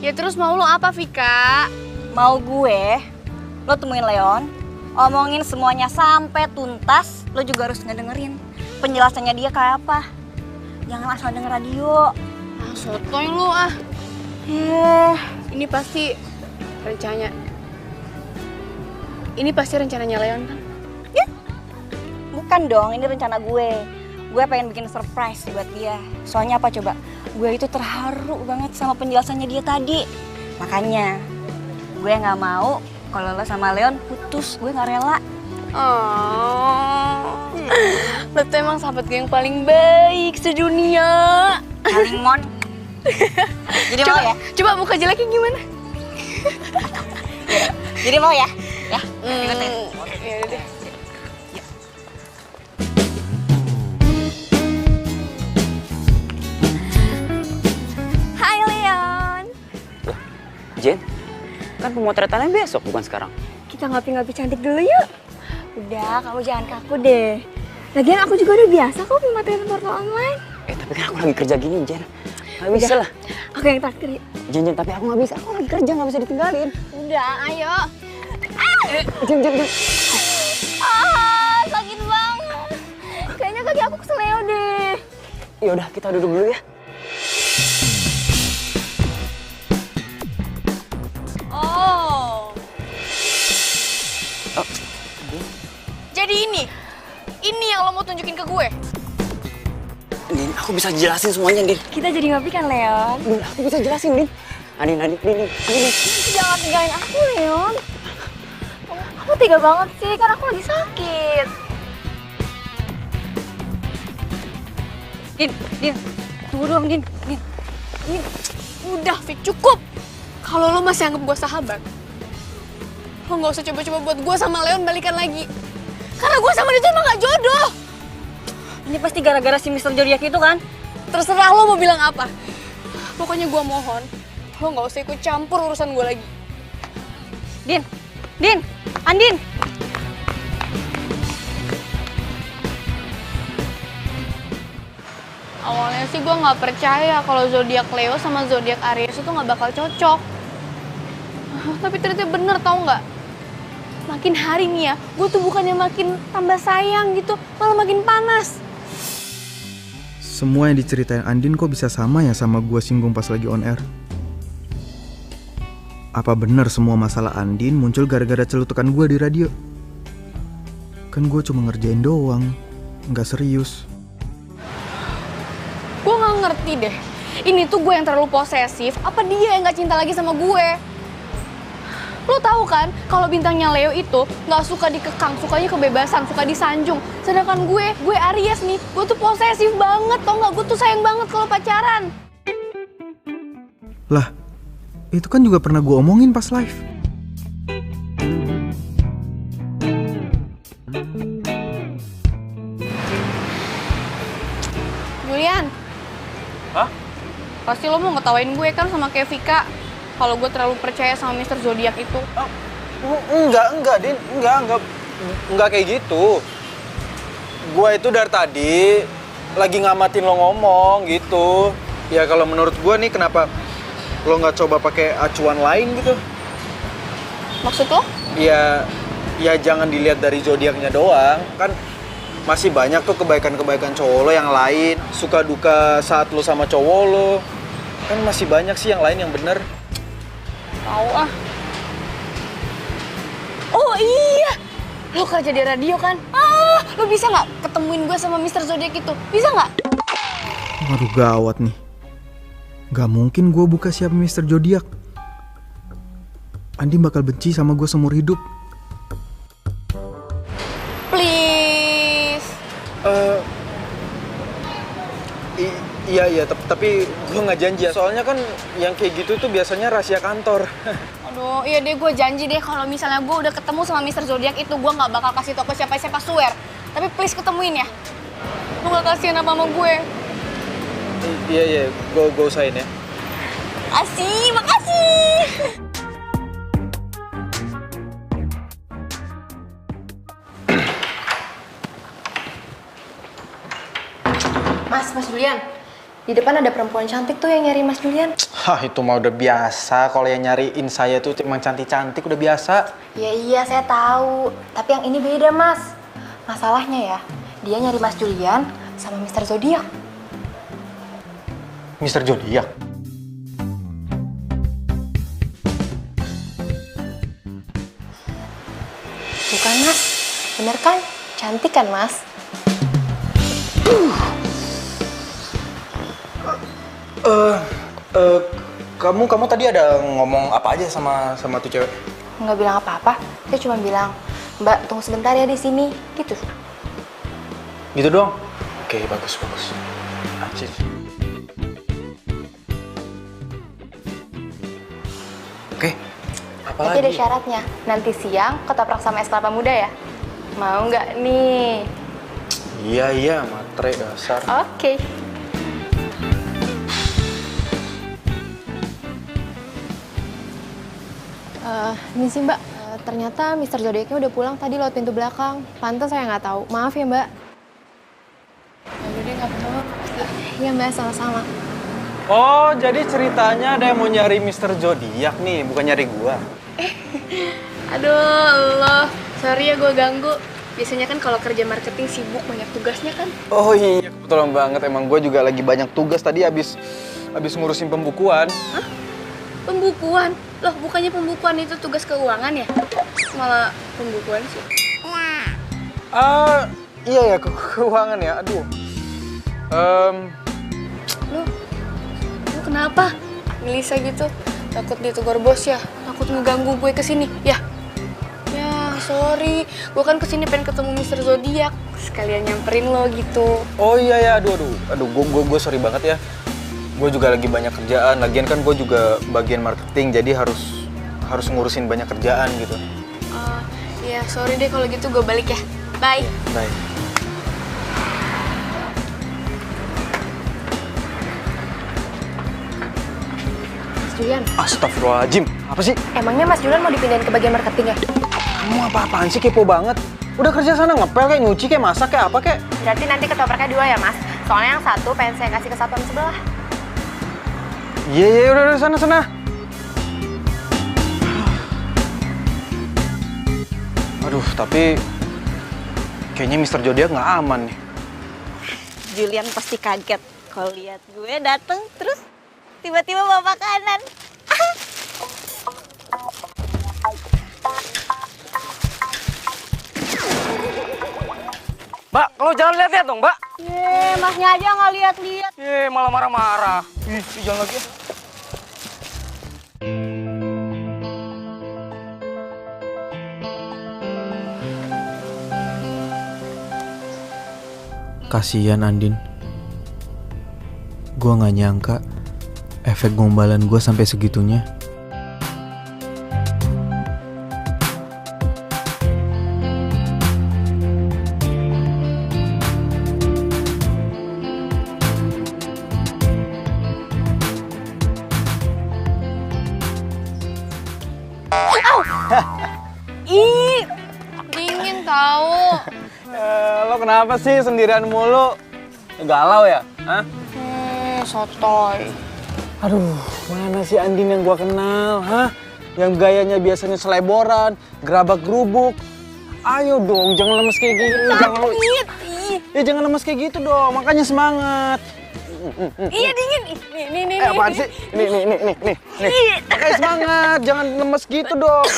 ya terus mau lo apa, Vika? Mau gue, lo temuin Leon, omongin semuanya sampai tuntas, lo juga harus ngedengerin penjelasannya dia kayak apa. Jangan asal denger radio. Sotoy lu ah. Ini pasti rencananya Leon kan? Ya, bukan dong, ini rencana gue. Gue pengen bikin surprise buat dia. Soalnya apa coba? Gue itu terharu banget sama penjelasannya dia tadi. Makanya, gue gak mau kalau lo sama Leon putus. Gue gak rela. Oh, lo tuh emang sahabat gue yang paling baik sedunia. Paling mon. Jadi coba, mau ya? Coba muka jeleknya gimana? Jadi mau ya? Ya, ikut ya. Ya udah deh. Hai Leon. Jen, kan pemotretannya besok bukan sekarang. Kita ngopi-ngopi cantik dulu yuk. Udah, kamu jangan kaku deh. Lagian aku juga udah biasa kok pemotretan portal online. Tapi kan aku lagi kerja gini, Jen. Gak bisa lah. Aku yang traktir yuk. Jen, tapi aku gak bisa. Aku lagi kerja, gak bisa ditinggalin. Udah, ayo. Jen. Sakit banget. Kayaknya kaki aku keseleo deh. Yaudah, kita duduk dulu ya. Jadi ini yang lo mau tunjukin ke gue? Din, aku bisa jelasin semuanya, Din. Kita jadi ngopi kan, Leon? Din, aku bisa jelasin, Din. Din. Jangan tinggalin aku, Leon. Kamu tega banget sih, kan aku lagi sakit. Din, tunggu dong, Din. Udah, Fik, cukup. Kalau lo masih anggap gue sahabat, lo nggak usah coba-coba buat gue sama Leon balikan lagi. Karena gue sama dia tuh emang gak jodoh. Ini pasti gara-gara si Mr. Zodiac itu kan? Terserah lo mau bilang apa. Pokoknya gue mohon, lo gak usah ikut campur urusan gue lagi. Din, Andin. Awalnya sih gue nggak percaya kalau zodiak Leo sama zodiak Aries itu nggak bakal cocok. Tapi ternyata bener, tau nggak? Makin hari nih ya, gue tuh bukannya makin tambah sayang gitu, malah makin panas. Semua yang diceritain Andin kok bisa sama ya sama gue singgung pas lagi on air? Apa bener semua masalah Andin muncul gara-gara celutukan gue di radio? Kan gue cuma ngerjain doang, nggak serius. Gue nggak ngerti deh, ini tuh gue yang terlalu posesif, apa dia yang nggak cinta lagi sama gue? Lo tahu kan, kalau bintangnya Leo itu nggak suka dikekang, sukanya kebebasan, suka disanjung. Sedangkan gue Aries nih, gue tuh posesif banget, tau nggak? Gue tuh sayang banget kalau pacaran. Lah, itu kan juga pernah gue omongin pas live. Julian. Hah? Pasti lo mau ngetawain gue kan sama kayak Vika. Kalau gue terlalu percaya sama Mr. Zodiac itu. Enggak, Din. Enggak kayak gitu. Gua itu dari tadi lagi ngamatin lo ngomong gitu. Ya kalau menurut gua nih kenapa lo nggak coba pakai acuan lain gitu? Maksud lo? Ya jangan dilihat dari zodiaknya doang. Kan masih banyak tuh kebaikan-kebaikan cowok lo yang lain. Suka duka saat lo sama cowok lo. Kan masih banyak sih yang lain yang bener. Tahu ah. Oh iya, lo kerja di radio kan? Lo bisa nggak ketemuin gue sama Mr. Zodiac itu? Bisa nggak? Waduh gawat nih. Gak mungkin gue buka siapa Mr. Zodiac. Andi bakal benci sama gue seumur hidup. Please. Iya, tapi gue nggak janji ya. Soalnya kan yang kayak gitu tuh biasanya rahasia kantor. Aduh, iya deh, gue janji deh kalau misalnya gue udah ketemu sama Mr. Zodiac itu, gue nggak bakal kasih tau ke siapa-siapa, swear. Tapi please ketemuin ya. Lo gak kasihan apa sama gue? Iya, gue usahain ya. Makasih. Mas Julian. Di depan ada perempuan cantik tuh yang nyari Mas Julian. Hah, itu mah udah biasa. Kalau yang nyariin saya tuh emang cantik-cantik udah biasa. Iya, saya tahu. Tapi yang ini beda, Mas. Masalahnya ya, dia nyari Mas Julian sama Mr. Zodiac. Mr. Zodiac? Bukan, Mas. Bener kan? Cantik kan, Mas? Kamu tadi ada ngomong apa aja sama tuh cewek? Nggak bilang apa-apa. Saya cuma bilang, Mbak, tunggu sebentar ya di sini. Gitu. Gitu doang? Oke, bagus. Acik. Oke, apa Tapi lagi? ada syaratnya. Nanti siang ketoprak sama es kelapa muda ya. Mau nggak nih? Iya, matre dasar. Oke. Ini sih Mbak, ternyata Mr. Zodiac-nya udah pulang tadi lewat pintu belakang. Pantes saya nggak tahu. Maaf ya Mbak. Yaudah deh, nggak apa-apa. Iya Mbak, sama-sama. Oh, jadi ceritanya ada yang mau nyari Mr. Zodiac nih, bukan nyari gua. Aduh, Allah. Sorry ya gue ganggu. Biasanya kan kalau kerja marketing sibuk, banyak tugasnya kan. Oh iya, kebetulan banget. Emang gua juga lagi banyak tugas tadi abis ngurusin pembukuan. Hah? Pembukuan? Loh, bukannya pembukuan itu tugas keuangan ya? Malah pembukuan sih. Iya ya, keuangan ya. Aduh. Lu kenapa? Gelisah gitu? Takut ditegur bos ya? Takut ngeganggu gue kesini? Ya? Ya, sorry. Gue kan kesini pengen ketemu Mr. Zodiac. Sekalian nyamperin lo gitu. Oh iya ya, aduh, gue sorry banget ya. Gue juga lagi banyak kerjaan. Lagian kan gue juga bagian marketing, jadi harus ngurusin banyak kerjaan gitu. Iya, sorry deh kalau gitu gue balik ya. Bye. Bye. Mas Julian, Astagfirullahaladzim, apa sih? emangnya Mas Julian mau dipindahin ke bagian marketing ya? Kamu apa-apaan sih, kepo banget? Udah kerja sana ngepel kayak nyuci kayak masak kayak apa kayak? Berarti nanti ketopraknya 2 ya Mas? Soalnya yang satu pengen saya kasih ke satuan sebelah. Iya, udah sana. Aduh, tapi kayaknya Mr. Zodiac nggak aman nih. Julian pasti kaget kalau lihat gue dateng terus tiba-tiba bawa makanan. Mbak, kalau jangan lihat-lihat dong, Mbak. Masnya aja nggak lihat-lihat. Malah marah-marah. Jangan lagi ya. Kasian Andin. Gua nggak nyangka efek gombalan gua sampai segitunya. Ih, dingin tahu. Lo kenapa sih sendirian mulu? Galau ya? Hah? Sotoy. Aduh, mana sih Andin yang gua kenal? Hah? Yang gayanya biasanya seleboran, gerabak gerubuk. Ayo dong, jangan lemes kayak gitu. Jangan lemes kayak gitu dong, makanya semangat. Iya dingin. Nih. Apaan sih? Nih. Makanya semangat, jangan lemes gitu dong.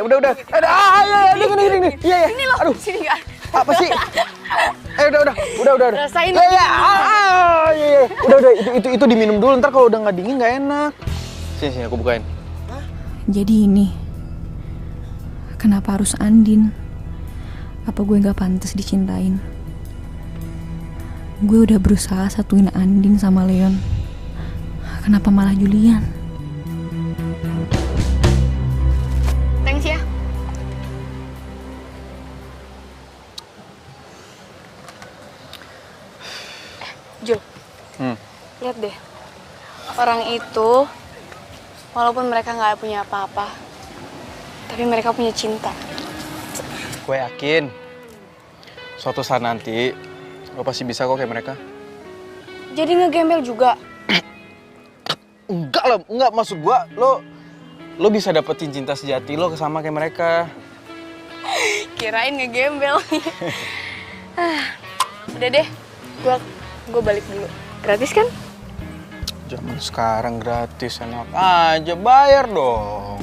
Udah. Ini. Iya. Ini loh, Aduh, sini nggak? apa sih? Udah. Rasain. Iya. Udah. Itu diminum dulu, ntar kalau udah nggak dingin nggak enak. Sini, aku bukain. Jadi ini, kenapa harus Andin? Apa gue nggak pantas dicintain? Gue udah berusaha satuin Andin sama Leon. Kenapa malah Julian? Thanks ya. Jul, lihat deh. Orang itu, walaupun mereka nggak punya apa-apa, tapi mereka punya cinta. Gue yakin, suatu saat nanti lo pasti bisa kok kayak mereka. Jadi ngegembel juga. Enggak maksud gua lo bisa dapetin cinta sejati lo sama kayak mereka. Kirain ngegembel. Udah deh, gua balik dulu. Gratis kan? Zaman sekarang gratis, enak aja, bayar dong.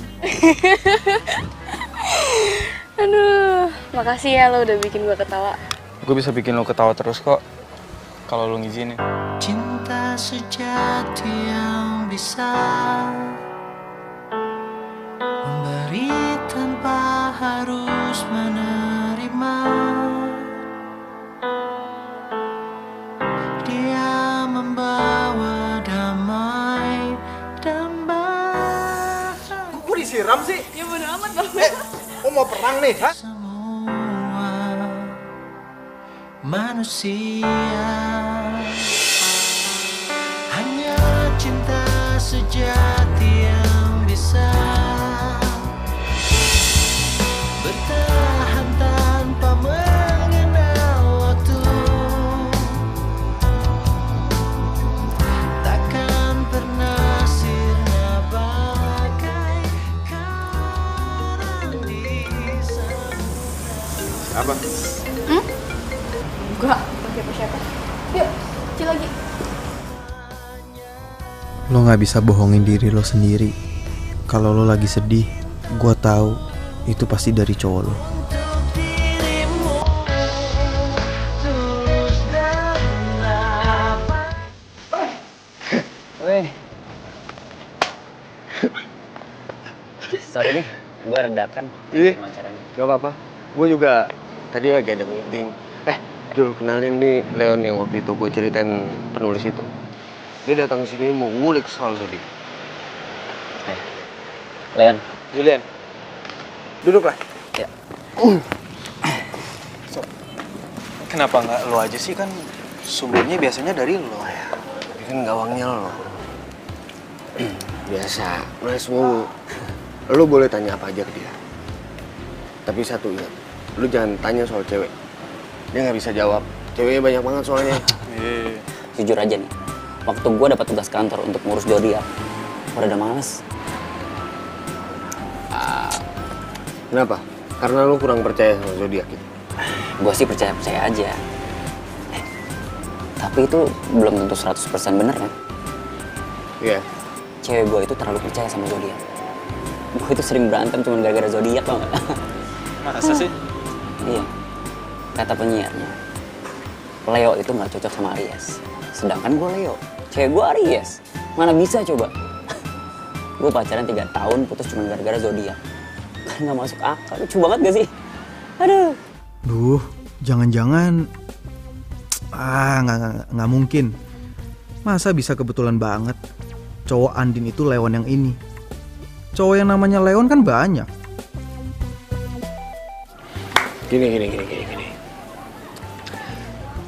Aduh, makasih ya lo udah bikin gua ketawa. Gue bisa bikin lo ketawa terus kok kalau lo ngizinin. Cinta sejati yang bisa memberi tanpa harus menerima. Dia membawa damai dan bahagia. Kok disiram sih? Ya bodo amat Bang. Mau perang nih, hah? Manusia hanya cinta sejati yang bisa bertahan tanpa mengenal waktu. Takkan pernah sirna bagai karang di samudra. Apa? Enggak, siapa-siapa. Yuk, kecil lagi. Lo nggak bisa bohongin diri lo sendiri. Kalau lo lagi sedih, gua tahu itu pasti dari cowok lo. Weh. Sorry nih, gue redakan. Ih, gak apa-apa. Gue juga tadi lagi ada meeting. Jul, kenalin nih Leon yang waktu itu gue ceritain penulis itu. Dia datang sini mau ngulik soal zodiak. Leon. Julian, duduklah. Ya. Kenapa nggak lo aja sih, kan sumbernya biasanya dari lo ya. Tapi kan gawangnya lo. Biasa, nice mulu. Lo boleh tanya apa aja ke dia. Tapi satu ingat, lo jangan tanya soal cewek. Dia nggak bisa jawab. Ceweknya banyak banget soalnya. Jujur aja nih, waktu gue dapat tugas kantor untuk ngurus zodiak, gue udah males. Kenapa? Karena lo kurang percaya sama zodiak itu. Gue sih percaya-percaya aja. Tapi itu belum tentu 100% bener kan? Iya. Cewek gue itu terlalu percaya sama zodiak. Gue itu sering berantem cuma gara-gara zodiak, tau gak? Masa sih? Iya. Kata penyiarnya, Leo itu nggak cocok sama Aries. Sedangkan gue Leo, cewek gue Aries. Mana bisa coba? Gue pacaran 3 tahun putus cuma gara-gara zodiak. Kan nggak masuk akal, lucu banget gak sih? Aduh. Duh, jangan-jangan nggak mungkin. Masa bisa kebetulan banget cowok Andin itu Leon yang ini? Cowok yang namanya Leon kan banyak. Gini.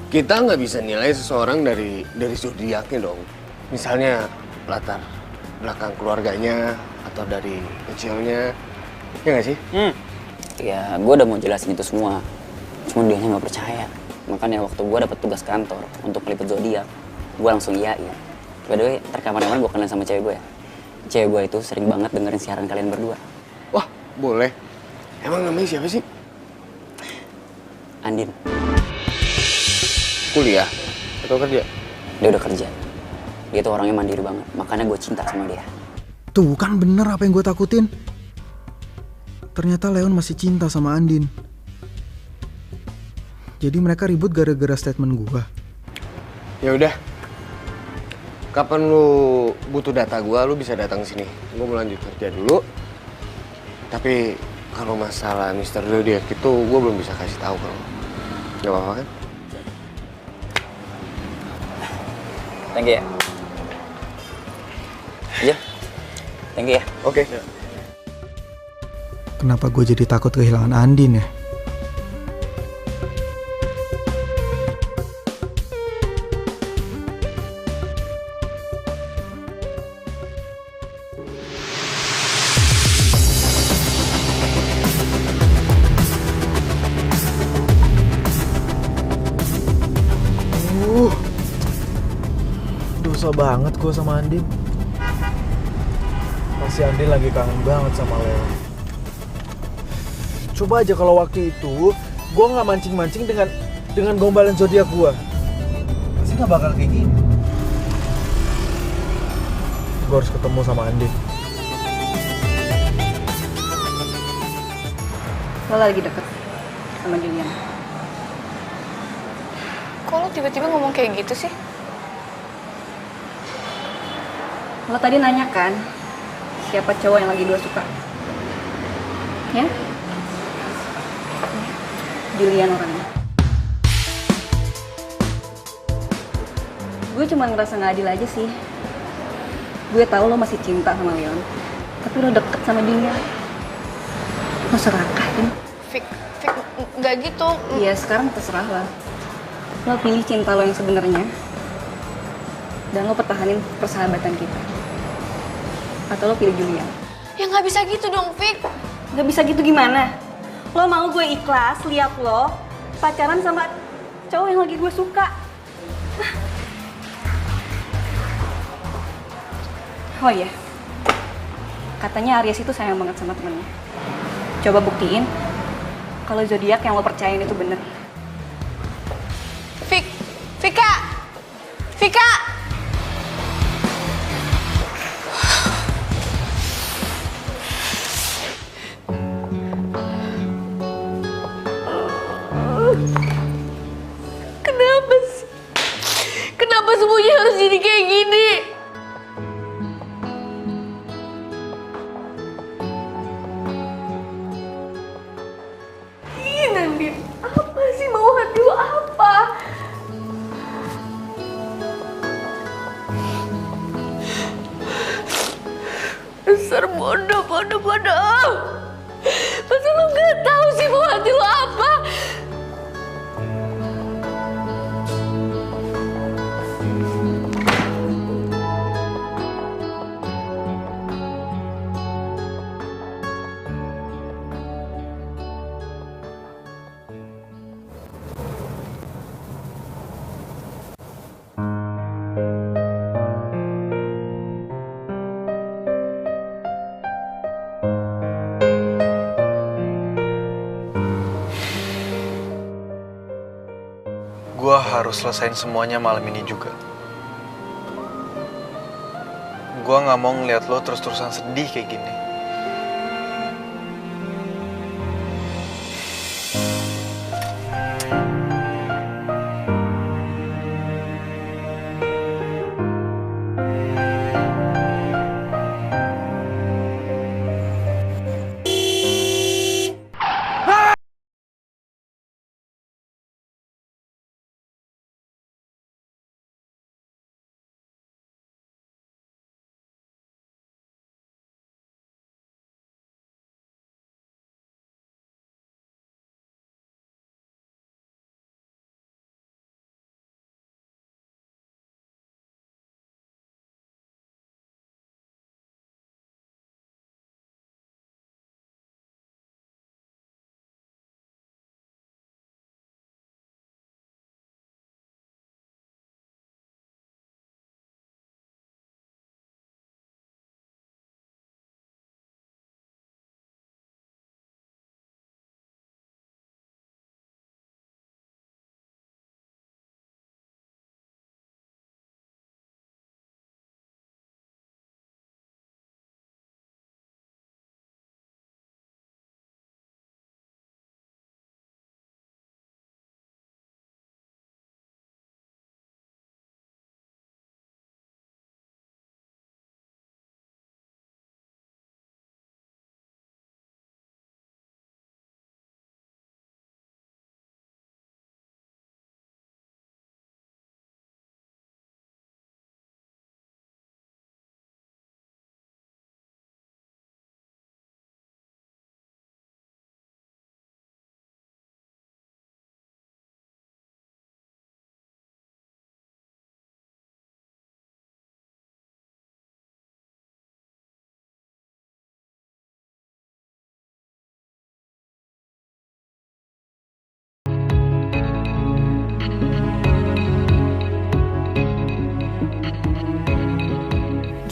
Kita nggak bisa nilai seseorang dari zodiaknya dong. Misalnya latar belakang keluarganya atau dari kecilnya, ya nggak sih? Ya, gue udah mau jelasin itu semua. Cuma dianya nggak percaya. Makanya waktu gue dapet tugas kantor untuk meliput zodiak, gue langsung iyain. By the way, rekaman-rekaman gue kenalin sama cewek gue ya. Cewek gue itu sering banget dengerin siaran kalian berdua. Wah, boleh. Emang namanya siapa sih? Andin. Kuliah atau kerja? Dia udah kerja. Dia tuh orangnya mandiri banget. Makanya gue cinta sama dia. Tuh kan bener apa yang gue takutin. Ternyata Leon masih cinta sama Andin. Jadi mereka ribut gara-gara statement gue. Ya udah. Kapan lu butuh data gue, lu bisa datang sini. Gue mau lanjut kerja dulu. Tapi kalau masalah Mr. Zodiac itu gue belum bisa kasih tahu kalau. Gak apa-apa kan? Thank you ya. Iya. Thank you ya. Oke. Kenapa gue jadi takut kehilangan Andin ya? Dosa banget gue sama Andin. Pasti Andin lagi kangen banget sama Leo. Coba aja kalau waktu itu gue nggak mancing-mancing dengan gombalan zodiak gue, pasti nggak bakal kayak gini. Gue harus ketemu sama Andin. Lo lagi deket sama Julian. Kok lo tiba-tiba ngomong kayak gitu sih? Lo tadi nanya kan, siapa cowok yang lagi gue suka? Ya? Julian orangnya. Gue cuma ngerasa gak adil aja sih. Gue tahu lo masih cinta sama Leon, tapi lo deket sama dia. Lo serakahin. Fik, nggak gitu. Iya, sekarang terserah lo. Lo pilih cinta lo yang sebenarnya, dan lo pertahanin persahabatan kita. Atau lo pilih Julian. Ya nggak bisa gitu dong, Fik. Nggak bisa gitu gimana? Lo mau gue ikhlas lihat lo pacaran sama cowok yang lagi gue suka? Oh iya, katanya Aries itu sayang banget sama temennya. Coba buktiin kalau zodiak yang lo percayain itu bener. Vika! Kenapa semuanya harus jadi kayak gini? Ih, Nandin, apa sih mau hati lo apa? Dasar bodoh. Masa lo gak tahu sih mau hati lo apa? harus selesain semuanya malam ini juga. Gue gak mau ngeliat lo terus-terusan sedih kayak gini.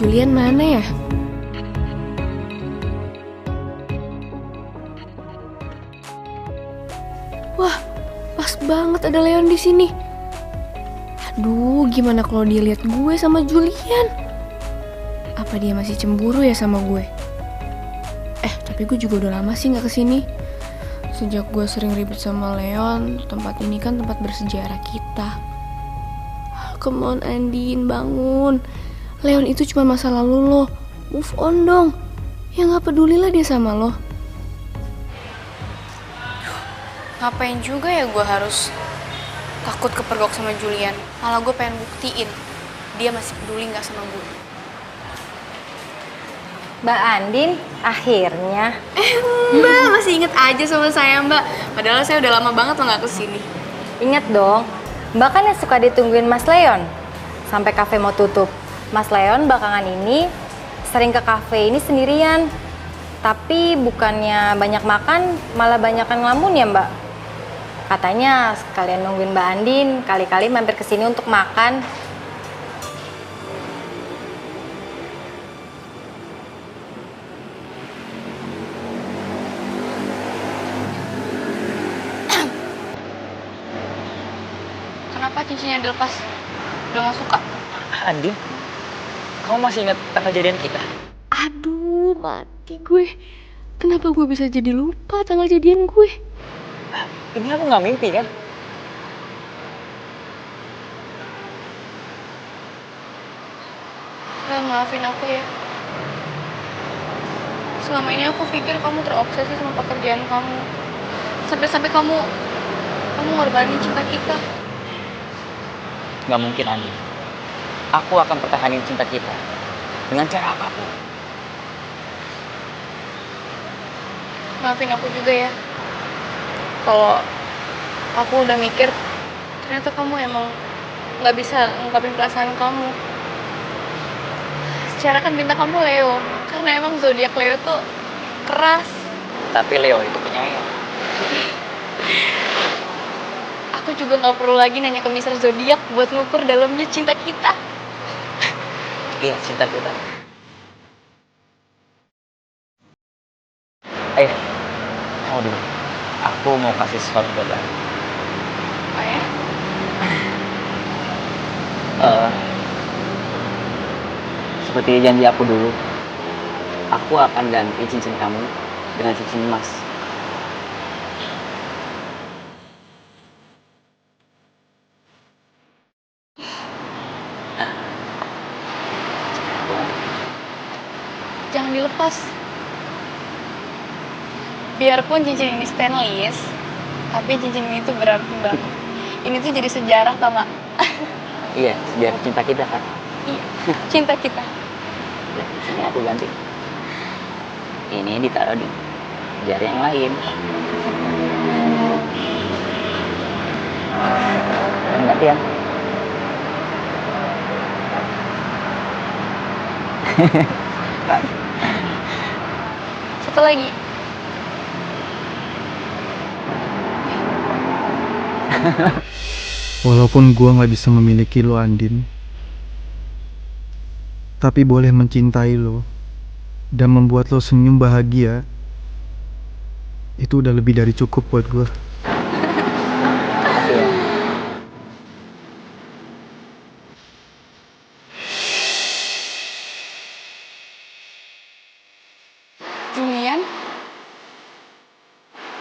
Julian mana ya? Wah, pas banget ada Leon di sini. Aduh, gimana kalau dia lihat gue sama Julian? Apa dia masih cemburu ya sama gue? Tapi gue juga udah lama sih nggak kesini. Sejak gue sering ribet sama Leon, tempat ini kan tempat bersejarah kita. Come on Andin, bangun. Leon itu cuma masa lalu lo. Move on dong. Ya gak pedulilah dia sama lo. Ngapain juga ya gue harus takut kepergok sama Julian. Malah gue pengen buktiin dia masih peduli gak sama gue. Mbak Andin, akhirnya. Mbak masih inget aja sama saya Mbak. Padahal saya udah lama banget lo gak kesini. Ingat dong, Mbak kan yang suka ditungguin Mas Leon sampai kafe mau tutup. Mas Leon belakangan ini sering ke kafe ini sendirian. Tapi bukannya banyak makan, malah banyakan ngelamun ya Mbak. Katanya sekalian nungguin Mbak Andin, kali-kali mampir ke sini untuk makan. Kenapa cincinnya dilepas? Udah gak suka? Andin, kamu masih ingat tanggal jadian kita? Aduh, mati gue. Kenapa gue bisa jadi lupa tanggal jadian gue? Ini aku nggak mimpi kan? Maafin aku ya. Selama ini aku pikir kamu terobsesi sama pekerjaan kamu. Sampai-sampai kamu ngorbanin cinta kita. Nggak mungkin, Andin. Aku akan pertahanin cinta kita dengan cara apapun. Maafin aku juga ya. Kalau aku udah mikir, ternyata kamu emang nggak bisa ngungkapin perasaan kamu. Secara kan bintang kamu Leo, karena emang zodiak Leo tuh keras. Tapi Leo itu penyayang. Aku juga nggak perlu lagi nanya ke Mr. Zodiak buat ngukur dalamnya cinta kita. Iya, cinta kita. Ayo, mau dulu. Aku mau kasih sesuatu buat kamu. Oh ya? Seperti janji aku dulu, aku akan ganti cincin kamu dengan cincin emas. Jangan dilepas. Biarpun cincin ini stainless, tapi cincin ini tuh berarti banget. Ini tuh jadi sejarah tau gak? Iya, sejarah cinta kita kan. Iya, cinta kita. Sini aku ganti. Ini ditaruh di jari yang lain. Gantian. Satu lagi. Walaupun gua nggak bisa memiliki lo, Andin, tapi boleh mencintai lo dan membuat lo senyum bahagia, itu udah lebih dari cukup buat gua. Julian?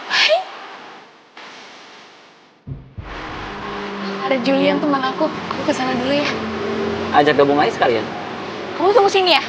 Hai. Ada Julian teman aku kesana dulu ya. Ajak gabung aja sekalian. Kamu tunggu sini ya.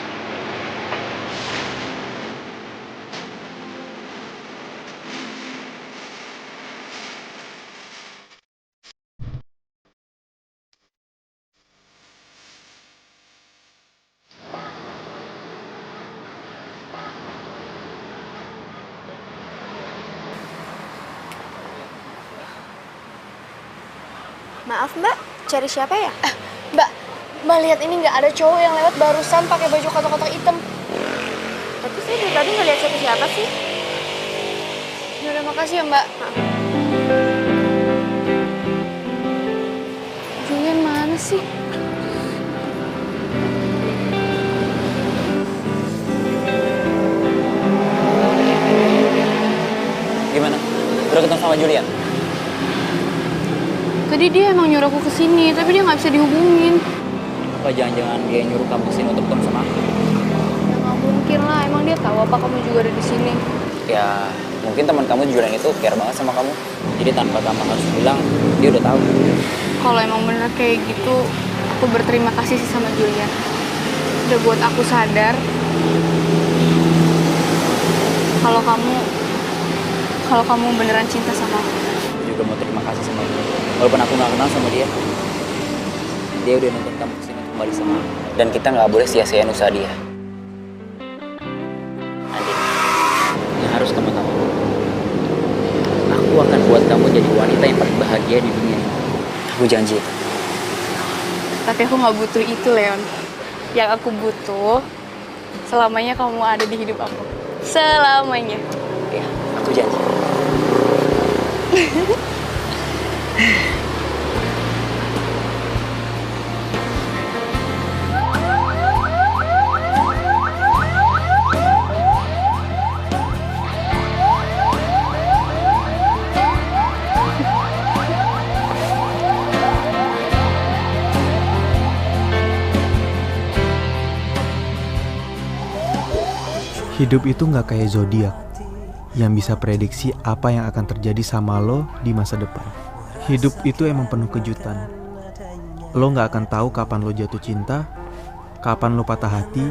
Maaf mbak, cari siapa ya? Mbak lihat ini nggak ada cowok yang lewat barusan pakai baju kotak-kotak hitam. Tapi saya dari tadi nggak lihat siapa-siapa sih. Yaudah makasih ya mbak. Julian mana sih? Gimana? Udah ketemu sama Julian? Tadi dia emang nyuruh aku kesini, tapi dia nggak bisa dihubungin. Apa jangan-jangan dia nyuruh kamu kesini untuk ketemu sama aku? Ya nggak mungkin lah, emang dia tahu apa kamu juga ada di sini. Ya, mungkin teman kamu Julian itu care banget sama kamu. Jadi tanpa kamu harus bilang, dia udah tahu. Kalau emang bener kayak gitu, aku berterima kasih sih sama Julian. Udah buat aku sadar kalau kamu beneran cinta sama aku. Aku juga mau terima kasih sama dia. Walaupun aku nggak kenal sama dia, dia udah nonton kamu kesini untuk kembali sama aku. Dan kita nggak boleh sia-siain usaha dia. Andin, yang harus kamu tahu, aku akan buat kamu jadi wanita yang paling bahagia di dunia ini. Aku janji. Tapi aku nggak butuh itu, Leon. Yang aku butuh, selamanya kamu ada di hidup aku. Selamanya. Ya, aku janji. Hidup itu nggak kayak zodiak yang bisa prediksi apa yang akan terjadi sama lo di masa depan. Hidup itu emang penuh kejutan. Lo nggak akan tahu kapan lo jatuh cinta, kapan lo patah hati,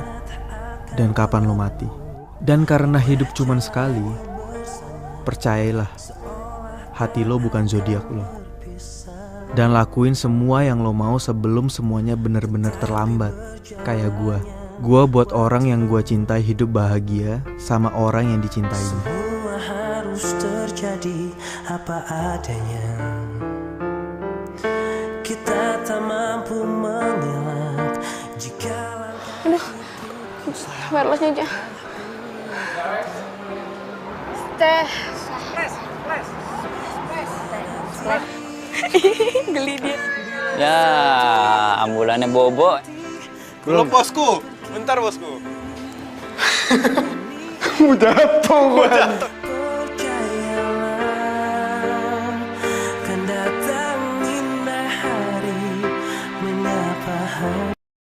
dan kapan lo mati. Dan karena hidup cuman sekali, percayalah, hati lo bukan zodiak lo. Dan lakuin semua yang lo mau sebelum semuanya benar-benar terlambat. Kayak Gua buat orang yang gua cintai hidup bahagia sama orang yang dicintainya. Semua harus terjadi apa adanya. Kita tak mampu mengelak jika Aduh, wirelessnya aja. Teh. Geli dia. Ya, ambulannya bobo. Belum bosku. Bentar bosku. Kamu jatuh,